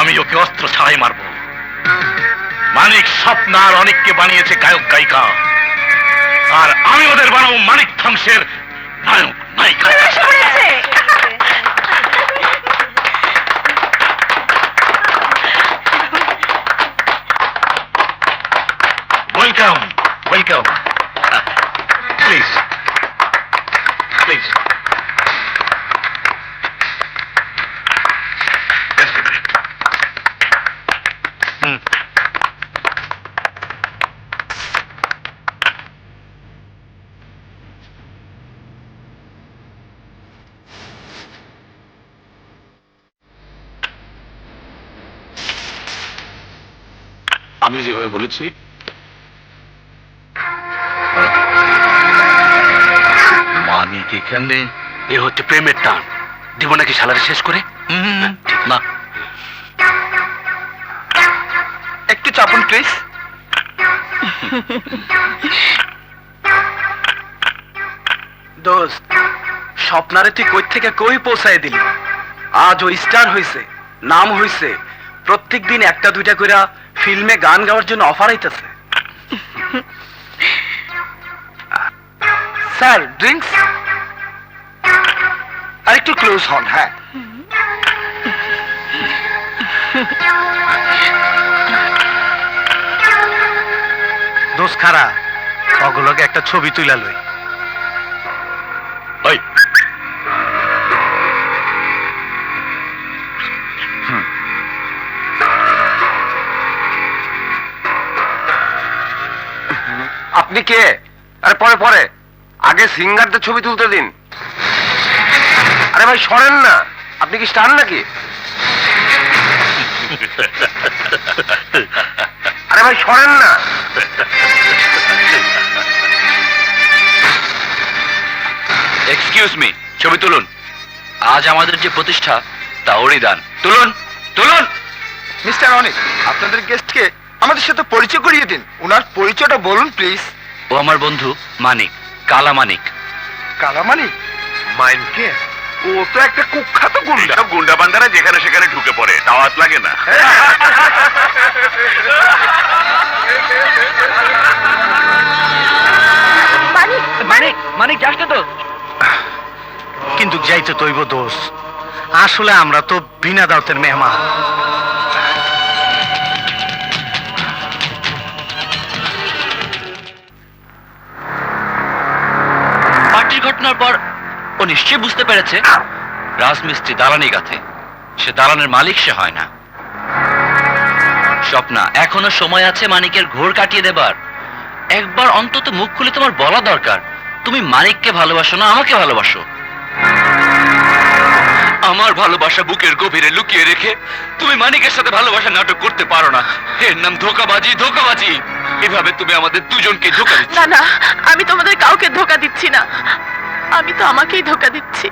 আমি ওকে অস্ত্র ছাড়াই মারবো। মানিক স্বপ্নার অনেককে বানিয়েছে গায়ক গায়িকা, আর আমি ওদের বানাবো মানিক ধ্বংসের নায়ক নায়িকা। Welcome, welcome. Please, please. আমি যেভাবে বলেছি মানিক এখানে, এ হচ্ছে প্রেমের টান। দিব নাকি শালারে শেষ করে? ঠিক না। একটু চাপুন প্লিজ। দোস্ত, স্বপ্নারে তুই কই থেকে কই পৌঁছায় দিলি। আজ ও স্টার হইছে, নাম হইছে, প্রত্যেক দিন একটা দুইটা কইরা ফিল্মে গান গাওয়ার জন্য অফার আইতাছে। Sir drinks. আর একটু ক্লোজ হন। হ্যাঁ, দোষ খারা, ওগুলোকে একটা ছবি তুইলা লই। ওই আপনি কে? আরে পরে পরে, আগে সিঙ্গারদের ছবি তুলতে দিন। আরে ভাই সরেন না, আপনি কি স্টার নাকি? আরে ভাই সরেন না। এক্সকিউজ মি, ছবি তুলুন। আজ আমাদের যে প্রতিষ্ঠা তা ওরই দান। তুলুন, তুলুন। মিস্টার অনিক, আপনাদের গেস্টকে আমাদের সাথে পরিচয় করিয়ে দিন। ওনার পরিচয়টা বলুন প্লিজ। ও আমার বন্ধু মানিক, কালা মানিক। কালামানি? মাইনকে ও তো একটা কুখ্যাত গুন্ডা। সব গুন্ডা বান্দারা যেখানে সেখানে ঢুকে পড়ে, দাওয়াত লাগে না। মানিক যাস না তো? কিন্তু যাইতে তৈব দোষ, আসলে আমরা তো বিনা দাওতের মেহমান। পার্টির ঘটনার পর ও নিশ্চয়ই বুঝতে পেরেছে রাজমিস্ত্রি দালানি গাথে, সে দালানের মালিক সে হয় না। স্বপ্না, এখনো সময় আছে মানিকের ঘোর কাটিয়ে দেবার। একবার অন্তত মুখ খুলে তোমার বলা দরকার, তুমি মানিককে ভালোবাসো না আমাকে ভালোবাসো। আমার ভালোবাসা বুকের গভীরে লুকিয়ে রেখে তুমি মানিকের সাথে ভালোবাসা নাটক করতে পারো না। এর নাম ধোঁকাবাজি। ধোঁকাবাজি, এভাবে তুমি আমাদের দুজনকে ধোঁকা দিচ্ছ। না না, আমি তোমাদের কাউকে ধোকা দিচ্ছি না, আমি তো আমাকেই ধোকা দিচ্ছি।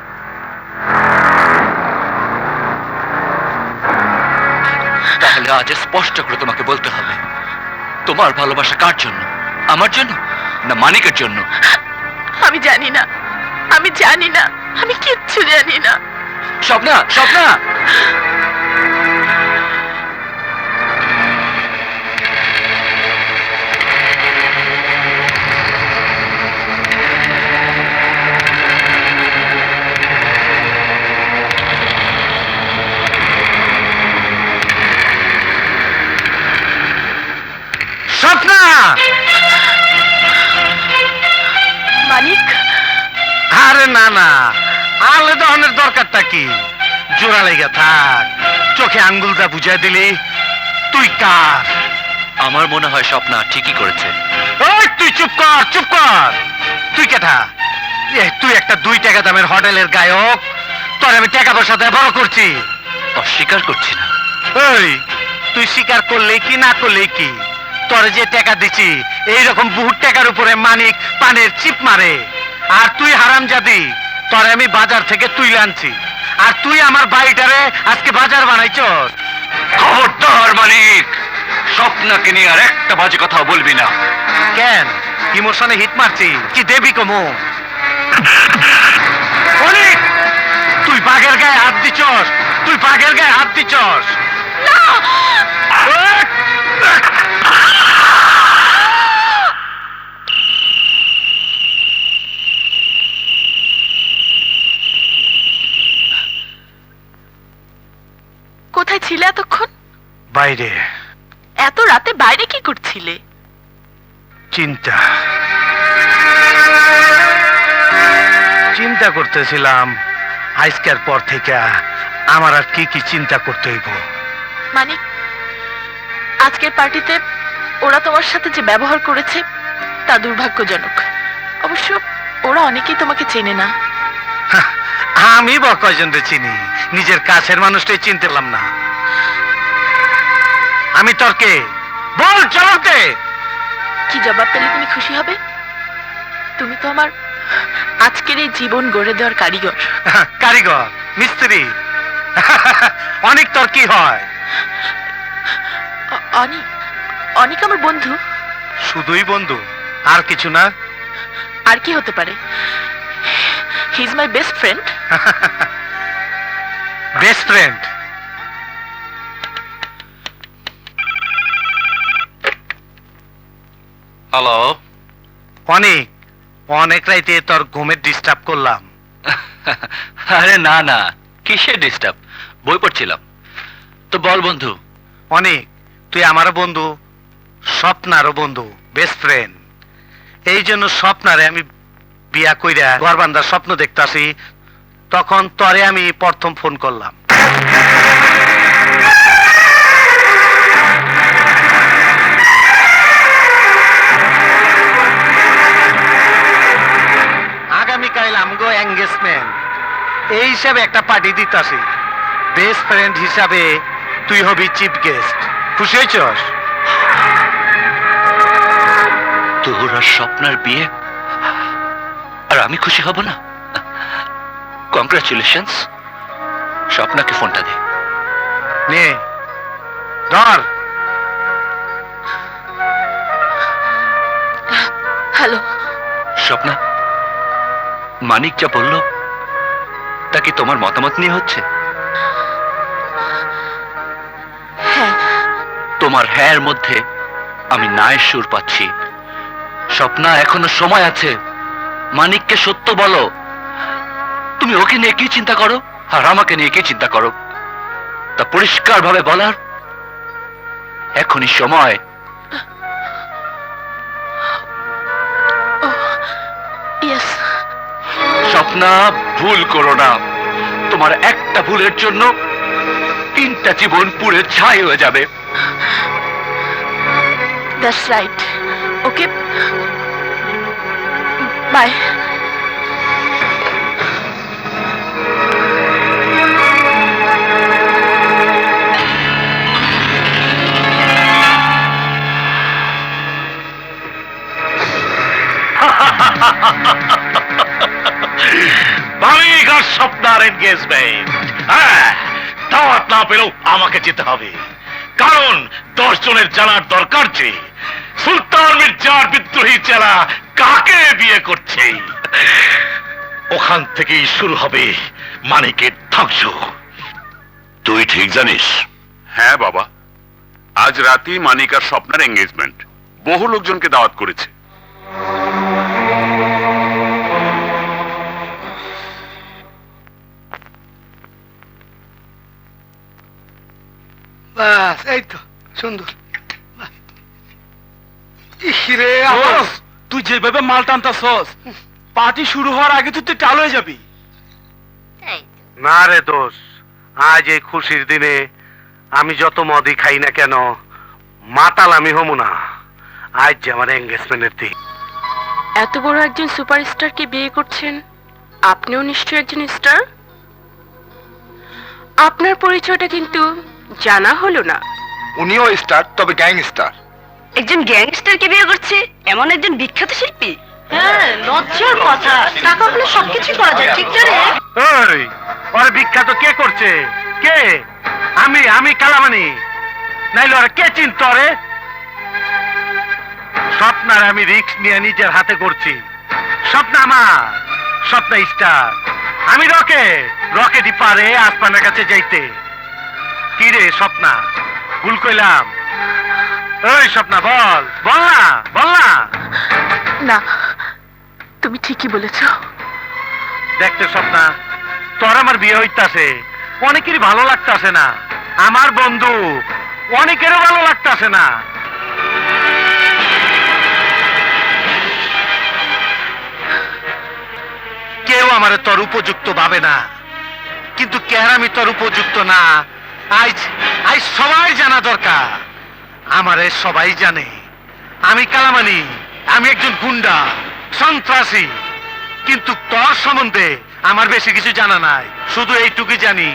তাহলে আজ স্পষ্ট করে তোমাকে বলতে হবে, তোমার ভালোবাসা কার জন্য? আমার জন্য না মানিকের জন্য? আমি জানি না, আমি জানি না, আমি কিচ্ছু জানি না। স্বপ্না, স্বপ্না! স্বপ্না! মানিক, আরে না না, আলে দহনের দরকারটা কি? জোড়া লেগে থাক, চোখে আঙ্গুলটা বুঝাই দিলি তুই কার। আমার মনে হয় স্বপ্না ঠিকই করেছে। ওই তুই চুপ কর, চুপ কর। তুই কেটা? তুই একটা 2 টাকা দামের হোটেলের গায়ক, তোর আমি টাকা পয়সা দিয়ে বড় করছি। অস্বীকার করছি না। ওই তুই স্বীকার করলেই কি না করলেই কি, তোর যে টাকা দিছি এইরকম বহুত টাকার উপরে মানিক পানের চিপ মারে। আর তুই হারামজাদি, তোর আমি বাজার থেকে তুইলে আনছি, আর তুই আমার বাড়িটারে আজকে বাজার বানাইছস। খবরদার মানিক, স্বপ্নাকে নিয়ে আর একটা বাজে কথা বলবি না। কেন ইমোশনে হিট মারছি কি দেবী কমু? অনেক তুই বাঘের গায়ে হাত দিছস, তুই বাঘের গায়ে হাত দিছস। কোথায় ছিলে এতক্ষণ? বাইরে। এত রাতে বাইরে কি করছিলে? চিন্তা চিন্তা করতেছিলাম আজকের পর থেকে আমার আর কি কি চিন্তা করতে হইব। মানিক, আজকের পার্টিতে ওরা তোমার সাথে যে ব্যবহার করেছে তা দুর্ভাগ্যজনক। অবশ্য ওরা অনেকেই তোমাকে চেনে না। আমি বা কয়জনকে চিনি, নিজের কাছের মানুষটাই চিনতে পারলাম না। আমি তর্কে বল, জবাব দে। কি জবাব পেলে তুমি খুশি হবে? তুমি তো আমার আজকের এই জীবন গড়ে দেওয়ার কারিগর। কারিগর, মিস্ত্রি। অনেক তোর কি হয়? অনিক, অনিক আমার বন্ধু। শুধুই বন্ধু, আর কিছু না? আর কি হতে পারে? He is my best friend. Best friend? Hello. অনেক অনেক রাইতে তোর ঘুমের ডিস্টার্ব করলাম। আরে না না, কিসের ডিস্টার্ব? বই পড়ছিলাম। তো বল বন্ধু। অনেক, তুই আমারও বন্ধু, স্বপ্নারও বন্ধু, বেস্ট ফ্রেন্ড। এই জন্য স্বপ্নারে আমি বিয়া কইরা ঘর বান্ধার স্বপ্ন দেখতাছি, তখন তরে আমি প্রথম ফোন করলাম। আগামীকাল আমগো এঙ্গেজমেন্ট, এই হিসাবে একটা পার্টি দিতাছি। বেস্ট ফ্রেন্ড হিসাবে তুই হবি চিফ গেস্ট। খুশি হয়েছস? তোর আর স্বপ্নার বিয়ে, আর আমি খুশি হব না? কংগ্রাচুলেশনস। স্বপ্নাকে ফোনটা দে। নে ধর। হ্যালো। স্বপ্না, মানিক যা বলল বিয়েটা কি তোমার মতামত নিয়ে হচ্ছে? হ্যাঁ। তোমার হ্যাঁ মধ্যে আমি নায়ের সুর পাচ্ছি। স্বপ্না, এখনো সময় আছে। মানিককে সত্য বলো। তুমি ওকে নিয়ে কি চিন্তা করো আর আমাকে নিয়ে কি চিন্তা করো, তা পরিষ্কার ভাবে বলার এখনই সময়। ইয়েস। স্বপ্না, ভুল করো না। তোমার একটা ভুলের জন্য 3টা জীবন পুড়ে ছাই হয়ে যাবে। That's right. Okay, bye. Manik আর স্বপ্নার এনগেজমেন্ট। হ্যাঁ, দাওয়াত না পেলেও আমাকে যেতে হবে, কারণ 10 জনের জানার দরকার যে সুলতান মির্জার বিদ্রোহী চেলা কাকে বিয়ে করছে। ওখান থেকেই শুরু হবে মানিকের ধ্বংস। তুই ঠিক জানিস? হ্যাঁ বাবা, আজ রাতেই মানিক আর স্বপ্নার এঙ্গেজমেন্ট। বহু লোকজনকে দাওয়াত করেছে। বাস, এই তো সুন্দর। ইরে আমার, তুই যেভাবে মাল টানতাছস, পার্টি শুরু হওয়ার আগে তুই টাল হয়ে যাবি। না রে দোষ, আজ এই খুশির দিনে আমি যত মদই খাই না কেন, মাতাল আমি হমু না। আজ যে আমার এঙ্গেজমেন্টের দিন। এত বড় একজন সুপারস্টারকে বিয়ে করছেন, আপনিও নিশ্চয়ই একজন স্টার। আপনার পরিচয়টা কিন্তু জানা হলো না। উনিও স্টার, তবে গ্যাংস্টার। একজন গ্যাংস্টারকে বিয়ে করছে এমন একজন বিখ্যাত শিল্পী। হ্যাঁ, লজ্জার কথা। টাকা হলে সবকিছু করা যায়, ঠিক না রে? ওই ওরে বিখ্যাত কে করছে? কে? আমি কালামানি, নাইলে ওরা কে চিনত রে? স্বপ্নার আমি রিস্ক নিয়ে নিজের হাতে করছি। স্বপ্ন আমার, স্বপ্ন স্টার। আমি রকেটই পারে আসমানের কাছে যাইতে। কি রে স্বপ্না, ভুল কইলাম? ওই স্বপ্না, বল না। না, তুমি ঠিকই বলেছ। দেখতে স্বপ্না, তোর আমার বিয়ে হইতাছে, অনেকেরই ভালো লাগতাছে না। আমার বন্ধু অনেকেরও ভালো লাগতাছে না। কেউ আমার তোর উপযুক্ত ভাবে না, কিন্তু কেন আমি তোর উপযুক্ত না আজ সবাই জানা দরকার। আমারে সবাই জানে আমি কালামানি, আমি একজন গুন্ডা সন্ত্রাসী। কিন্তু তোর সম্বন্ধে আমার বেশি কিছু জানা নাই। শুধু এইটুকুই জানি,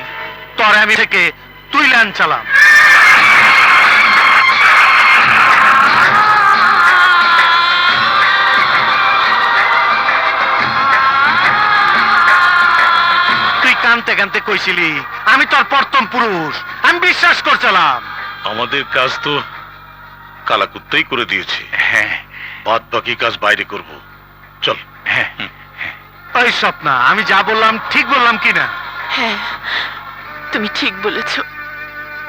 তোর আমি থেকে তুই ল্যান চালাম। তুই কানতে কানতে কইছিলি আমি তোর প্রথম পুরুষ, আমি বিশ্বাস করছিলাম। আমাদের কাজ তো কালাকুত্তাই করে দিয়েছে। হ্যাঁ, বাদ বাকি কাজ বাইরে করব। চল। হ্যাঁ, ওই স্বপ্না, আমি যা বললাম ঠিক বললাম কিনা? হ্যাঁ, তুমি ঠিক বলেছ।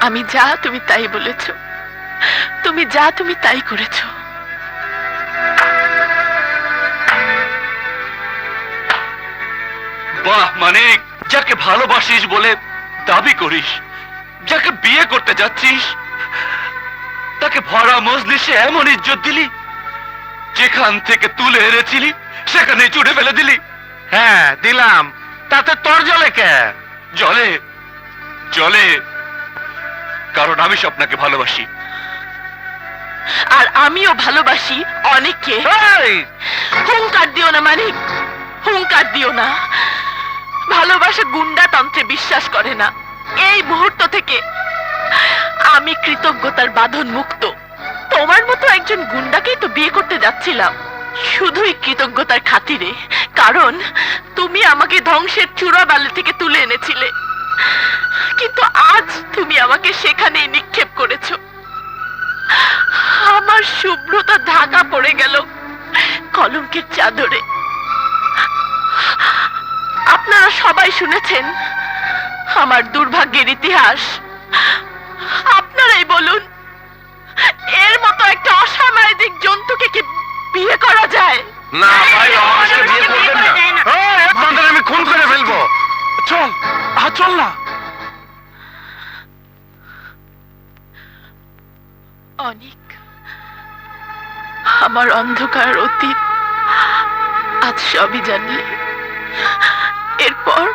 আমি যা তুমি তাই বলেছ, তুমি যা তুমি তাই করেছ। বাহ মানিক, যাকে ভালোবাসিস বলে দাবি করিস, যাকে বিয়ে করতে যাচ্ছিস, তাকে ভরা মজলিসে এমন ইজ্জত দিলি, যেখান থেকে তুলে এনেছিলি সেখানে চুড়ে ফেলে দিলি। হ্যাঁ দিলাম, তাতে তোর জলে কে? জলে জলে কারণ আমি স্বপ্নাকে ভালোবাসি, আর আমিও ভালোবাসি অনেককে। হুঙ্কার দিও না মানিক, হুঙ্কার দিও না। ভালোবাসা গুন্ডাতন্ত্রে বিশ্বাস করে না। এই মুহূর্ত থেকে আমি কৃতজ্ঞতার বাঁধন মুক্ত। তোমার মতো একজন গুন্ডাকেই তো বিয়ে করতে যাচ্ছিলাম, শুধুই কৃতজ্ঞতার খাতিরে। কারণ তুমি আমাকে ধ্বংসের চূড়াবালি থেকে তুলে এনেছিলে, কিন্তু আজ তুমি আমাকে সেখানেই নিক্ষেপ করেছো। আমার শুভ্রতা ঢাকা পড়ে গেল কলঙ্কের চাদরে। আপনারা সবাই সবাই শুনেছেন আমার দুর্ভাগ্যের ইতিহাস। আপনারাই বলুন, এর মতো একটা অসামাজিক জন্তুকে কি বিয়ে করা যায়? না ভাই, আমাকে বিয়ে করবেন না। আপনাদের আমি খুন করে ফেলবো। চল চল না। অনেক আমার অন্ধকার অতীত আজ সবই জানলে, এরপরও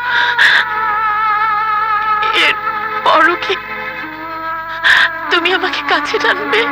কি তুমি আমাকে কাছে টানবে?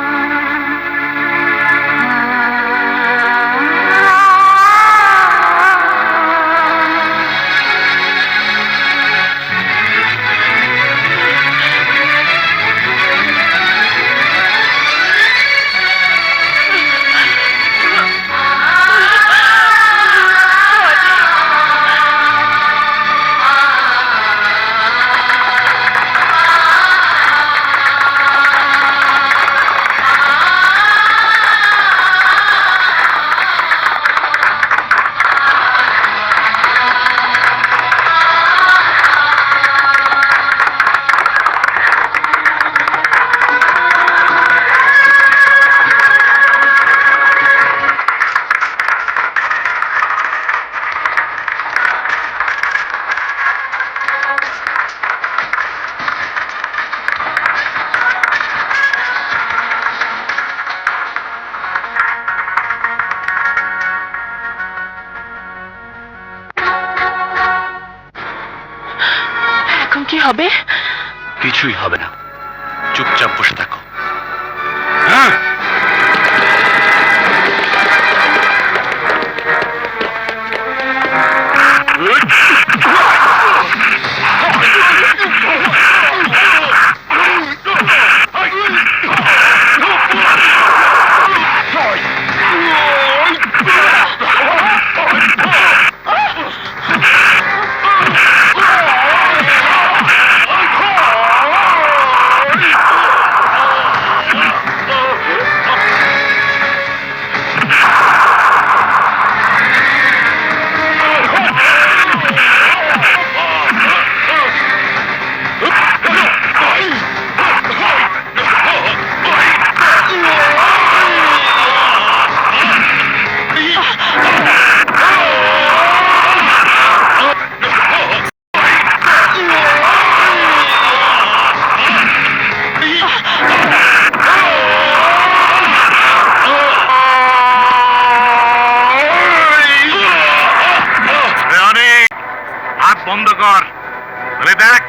এখন কি হবে? কিছুই হবে না, চুপচাপ বসে থাকো। বন্ধ কর, দেখ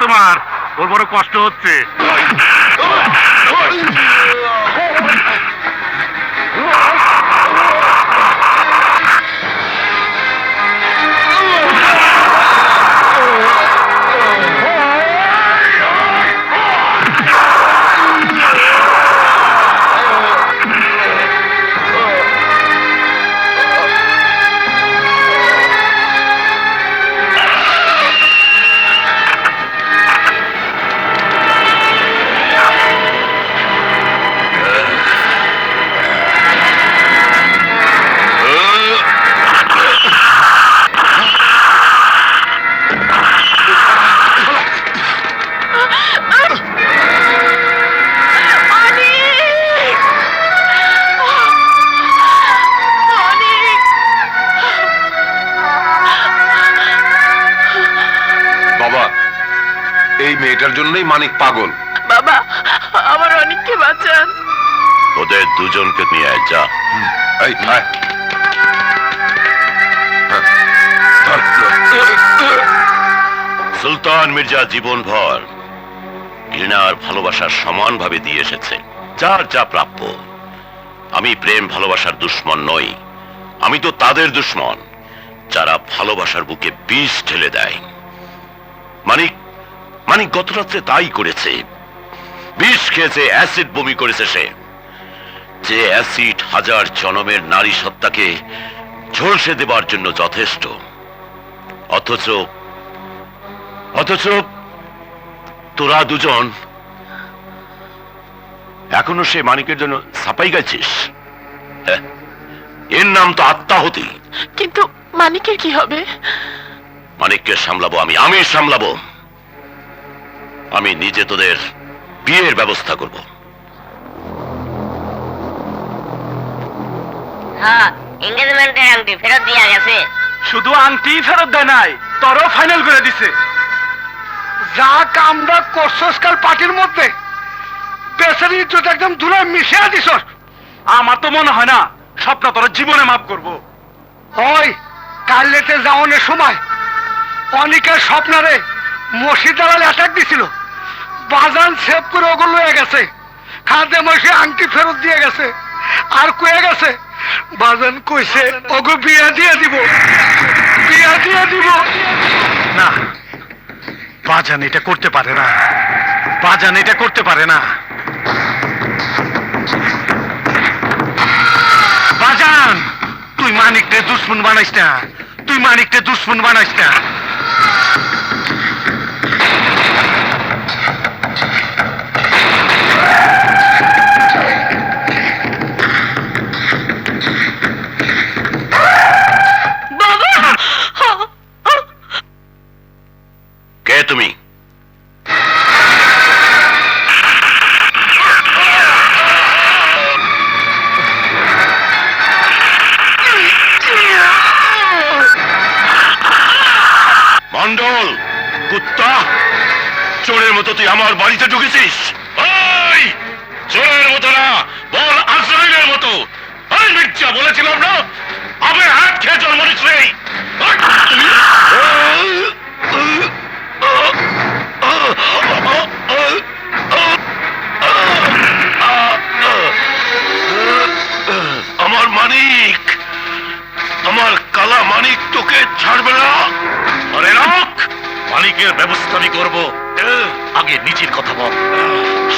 তোমার ওর বড় কষ্ট হচ্ছে। এই মেয়েটার জন্যই মানিক পাগল। বাবা, আমার অনেককে বাঁচান। ওদের দুজনকে নিয়ে আয়, যা। এই আয়। সুলতান মির্জা জীবনভর ঘৃণা আর ভালোবাসার সমানভাবে দিয়ে এসেছে, যার যা প্রাপ্য। আমি প্রেম ভালোবাসার দুশ্মন নই, আমি তো তাদের দুশ্মন যারা ভালোবাসার বুকে বিষ ঢেলে দেয়। মানিক মানিক গত রাত্রে তাই করেছে, বিষ খেয়েছে, অ্যাসিড বমি করেছে সে। যে অ্যাসিড হাজার জনমের নারী সত্তাকে ঝলসে দেবার জন্য যথেষ্ট, অথচ তোরা দুজন এখনো সে মানিকের জন্য সাপাই গাইছিস? হ্যাঁ, এর নাম তো আত্মাহুতি। কিন্তু মানিকের কি হবে? মানিককে সামলাবো আমি সামলাবো। আমি নিজে তোদের বিয়ের ব্যবস্থা করব। হ্যাঁ, এঙ্গেজমেন্টের আংটি ফেরত দিয়া গেছে। শুধু আংটি ফেরত দেয় নাই, তোরও ফাইনাল করে দিছে। যা কামটা করছস কাল পার্টির মধ্যে, বেচারি ইজ্জত একদম ধুলায় মিশিয়ে দিছস। আমার তো মনে হয় না স্বপ্ন তোর জীবনে মাফ করবো। ওই কাল লেতে যাওয়ানোর সময় অনিকের স্বপ্নারে মসজিদাল অ্যাটাক দিছিল, বাজান সেভ করে ওগুলো লয়ে গেছে। খাদে মসি আংটি ফেরত দিয়ে গেছে, আর কয়ে গেছে বাজান কইছে ওগো বিয়া দিয়ে দিব, বিয়া দিয়ে দিব। না, বাজান এটা করতে পারে না, বাজান এটা করতে পারে না। বাজান তুই মানিককে দুশ্মন বানাইস না, তুই মানিককে দুশ্মন বানাইস না। কে তুমি? মন্ডল, কুত্তা, চোরের মতো তুই আমার বাড়িতে ঢুকেছিস? ওই চোরের মতো না, বল আজরাইলের মতো। ওই মির্জা বলেছিলাম না, আমি হাত খেয়ে জন্ম নিস রে। আমার মানিক, আমার কালা মানিক তোকে ছাড়বে না। আরে রাখ, মানিকের ব্যবস্থা আমি করবো। আগে নিজের কথা বল।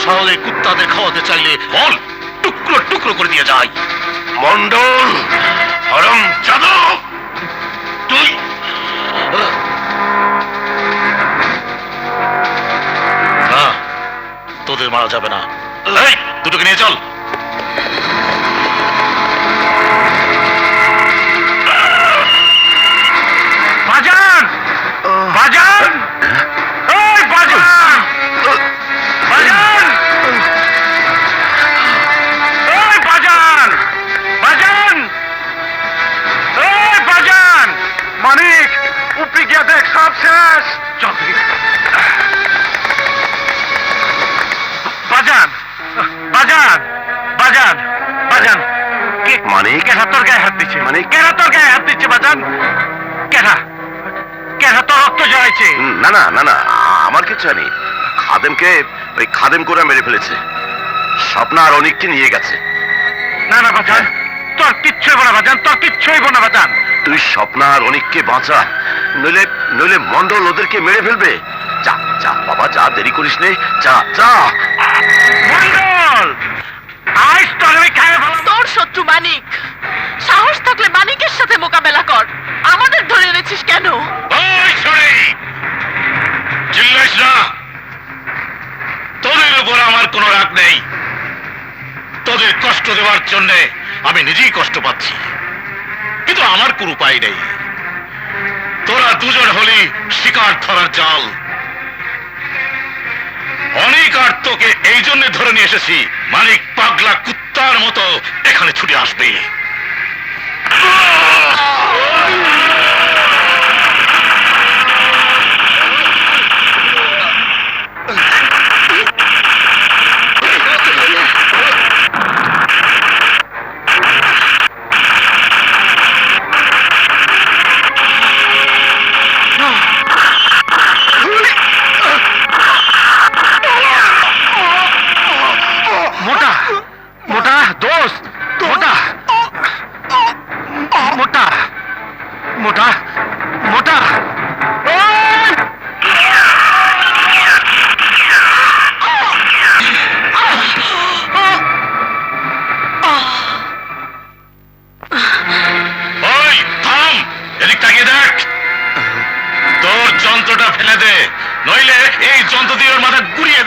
শহরে কুত্তাদের খাওয়াতে চাইলে বল, টুকরো টুকরো করে দিয়ে যায়। মন্ডল, হরম যাদব, তুই না, তোদের মারা যাবে না। এই দুটোকে নিয়ে চল। বাজান, বাজান, এই বাজান, বাজান, এই বাজান, বাজান, এই বাজান। মানিক উপরে গিয়ে দেখ, সব শেষ। চল বাজান, বাজান, বাজান, বাজান। মানিক কেনা তোর গায়ে হাত দিচ্ছে, মানে কেনা তোর গায়ে হাত দিচ্ছে বাজান। কেনা কেনা তোর রক্ত জড়াইছে। না না না না, আমার কিছু নেই। খাদেমকে ওই খাদেম করে মেরে ফেলেছে। স্বপ্না আর অনেককে নিয়ে গেছে। না না বাজান, তোর কিচ্ছু হইব না বাজান, তোর কিচ্ছু হইব না বাজান। তুই স্বপ্না আর অনেককে বাঁচা, নইলে নইলে মন্ডল ওদেরকে মেরে ফেলবে। যা যা বাবা, যা, দেরি করিস নে, যা যা। মন্ডল, আজ তোর আমি খাইয়ে ভালো। তোর শত্রু মানিক, সাহস থাকলে মানিকের সাথে মোকাবেলা কর, আমাদের ধরে এনেছিস কেন? ওই সরে, চিল্লাইস না। তোদের উপর আমার কোনো রাগ নেই। তোদের কষ্ট দেওয়ার জন্য আমি নিজেই কষ্ট পাচ্ছি, কিন্তু আমার কোনো উপায় নেই। তোরা দুজন হলি শিকার ধরার জাল। অনেক আর তোকে এই জন্য ধরে নিয়ে এসেছি, মানিক পাগলা কুত্তার মতো এখানে ছুটে আসবে। মোটা মোটা দোস্ত, মোটা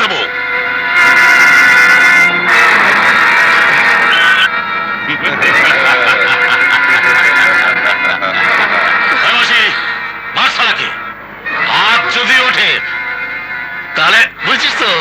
দেবো। হাত যদি ওঠে তাহলে বুঝছিস তো